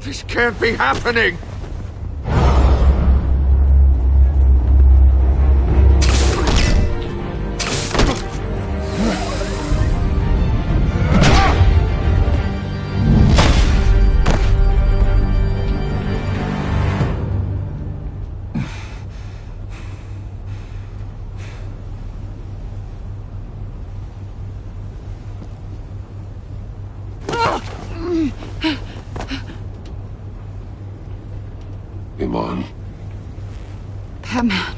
This can't be happening! Iman. Batman.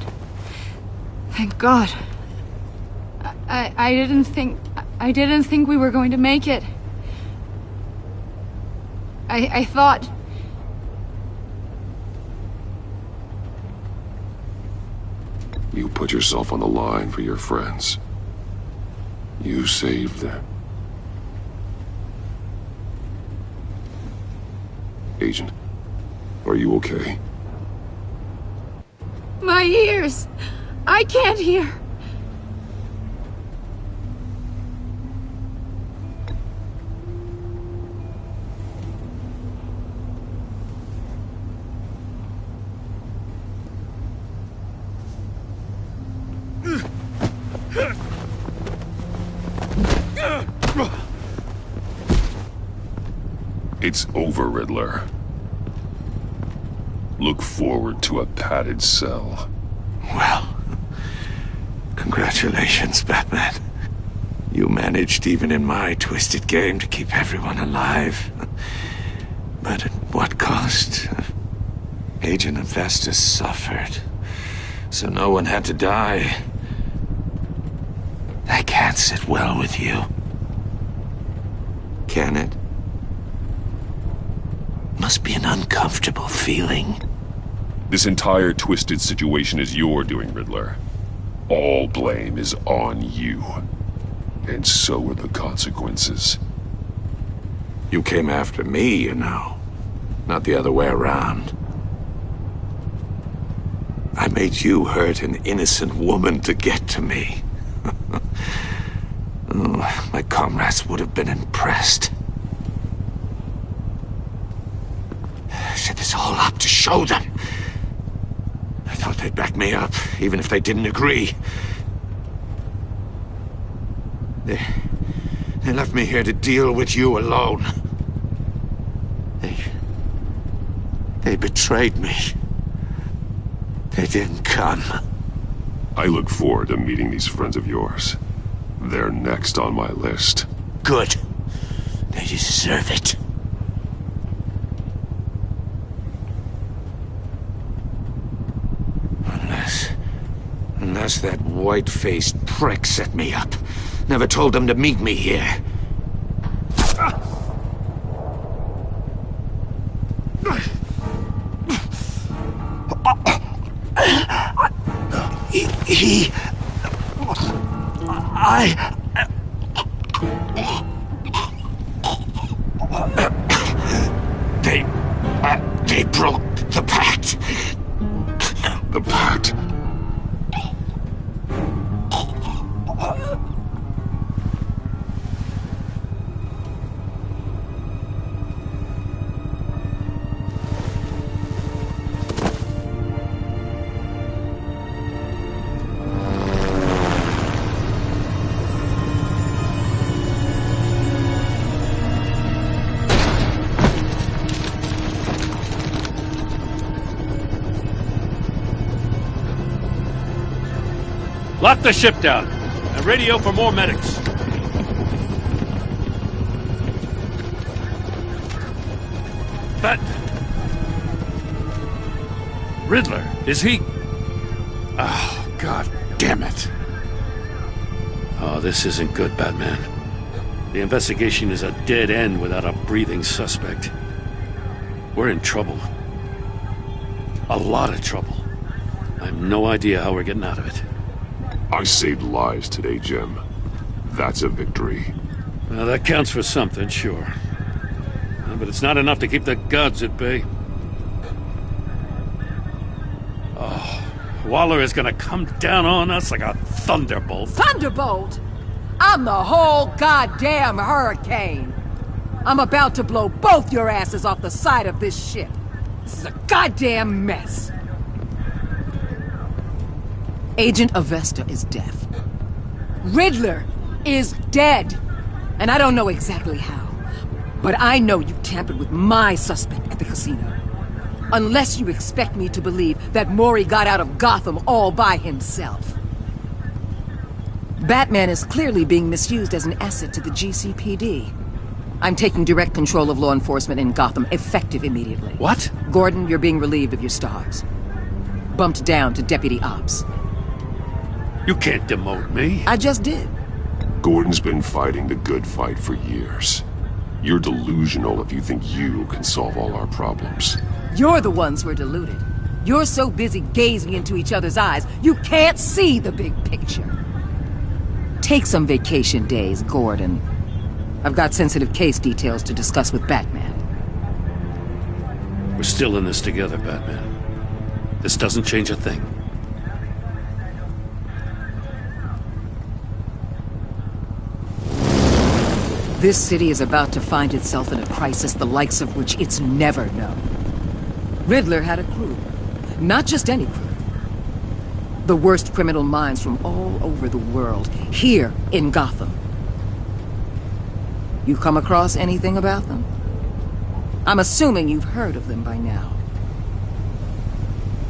Thank God. I didn't think we were going to make it. I thought... You put yourself on the line for your friends. You saved them. Agent, are you okay? My ears! I can't hear! It's over, Riddler. Look forward to a padded cell. Well, congratulations, Batman. You managed, even in my twisted game, to keep everyone alive. But at what cost? Agent Avestus suffered, so no one had to die. That can't sit well with you. Can it? Must be an uncomfortable feeling. This entire twisted situation is your doing, Riddler. All blame is on you. And so are the consequences. You came after me, you know. Not the other way around. I made you hurt an innocent woman to get to me. Oh, my comrades would have been impressed. I set this all up to show them. I thought they'd back me up, even if they didn't agree. They left me here to deal with you alone. They betrayed me. They didn't come. I look forward to meeting these friends of yours. They're next on my list. Good. They deserve it. Unless that white-faced prick set me up. Never told them to meet me here. They broke the pact. The pact? Lock the ship down, and radio for more medics. But... Riddler, is he... Oh, God damn it. Oh, this isn't good, Batman. The investigation is a dead end without a breathing suspect. We're in trouble. A lot of trouble. I have no idea how we're getting out of it. I saved lives today, Jim. That's a victory. Well, that counts for something, sure. But it's not enough to keep the gods at bay. Oh, Waller is gonna come down on us like a thunderbolt. Thunderbolt? I'm the whole goddamn hurricane. I'm about to blow both your asses off the side of this ship. This is a goddamn mess. Agent Avesta is deaf. Riddler is dead. And I don't know exactly how. But I know you tampered with my suspect at the casino. Unless you expect me to believe that Mori got out of Gotham all by himself. Batman is clearly being misused as an asset to the GCPD. I'm taking direct control of law enforcement in Gotham, effective immediately. What? Gordon, you're being relieved of your stars. Bumped down to Deputy Ops. You can't demote me. I just did. Gordon's been fighting the good fight for years. You're delusional if you think you can solve all our problems. You're the ones who are deluded. You're so busy gazing into each other's eyes, you can't see the big picture. Take some vacation days, Gordon. I've got sensitive case details to discuss with Batman. We're still in this together, Batman. This doesn't change a thing. This city is about to find itself in a crisis the likes of which it's never known. Riddler had a crew. Not just any crew. The worst criminal minds from all over the world, here in Gotham. You come across anything about them? I'm assuming you've heard of them by now.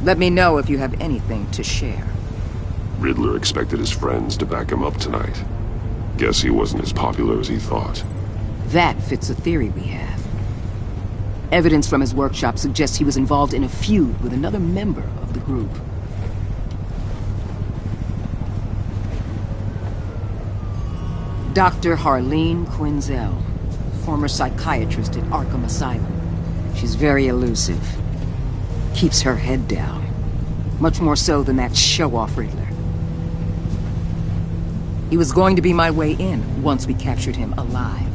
Let me know if you have anything to share. Riddler expected his friends to back him up tonight. Guess he wasn't as popular as he thought. That fits a theory we have. Evidence from his workshop suggests he was involved in a feud with another member of the group. Dr. Harleen Quinzel, former psychiatrist at Arkham Asylum. She's very elusive. Keeps her head down. Much more so than that show-off Riddler. He was going to be my way in once we captured him alive.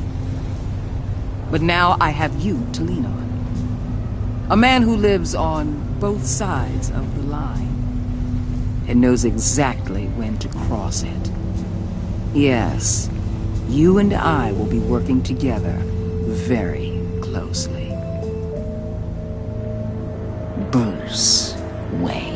But now I have you to lean on. A man who lives on both sides of the line and knows exactly when to cross it. Yes, you and I will be working together very closely. Bruce Wayne.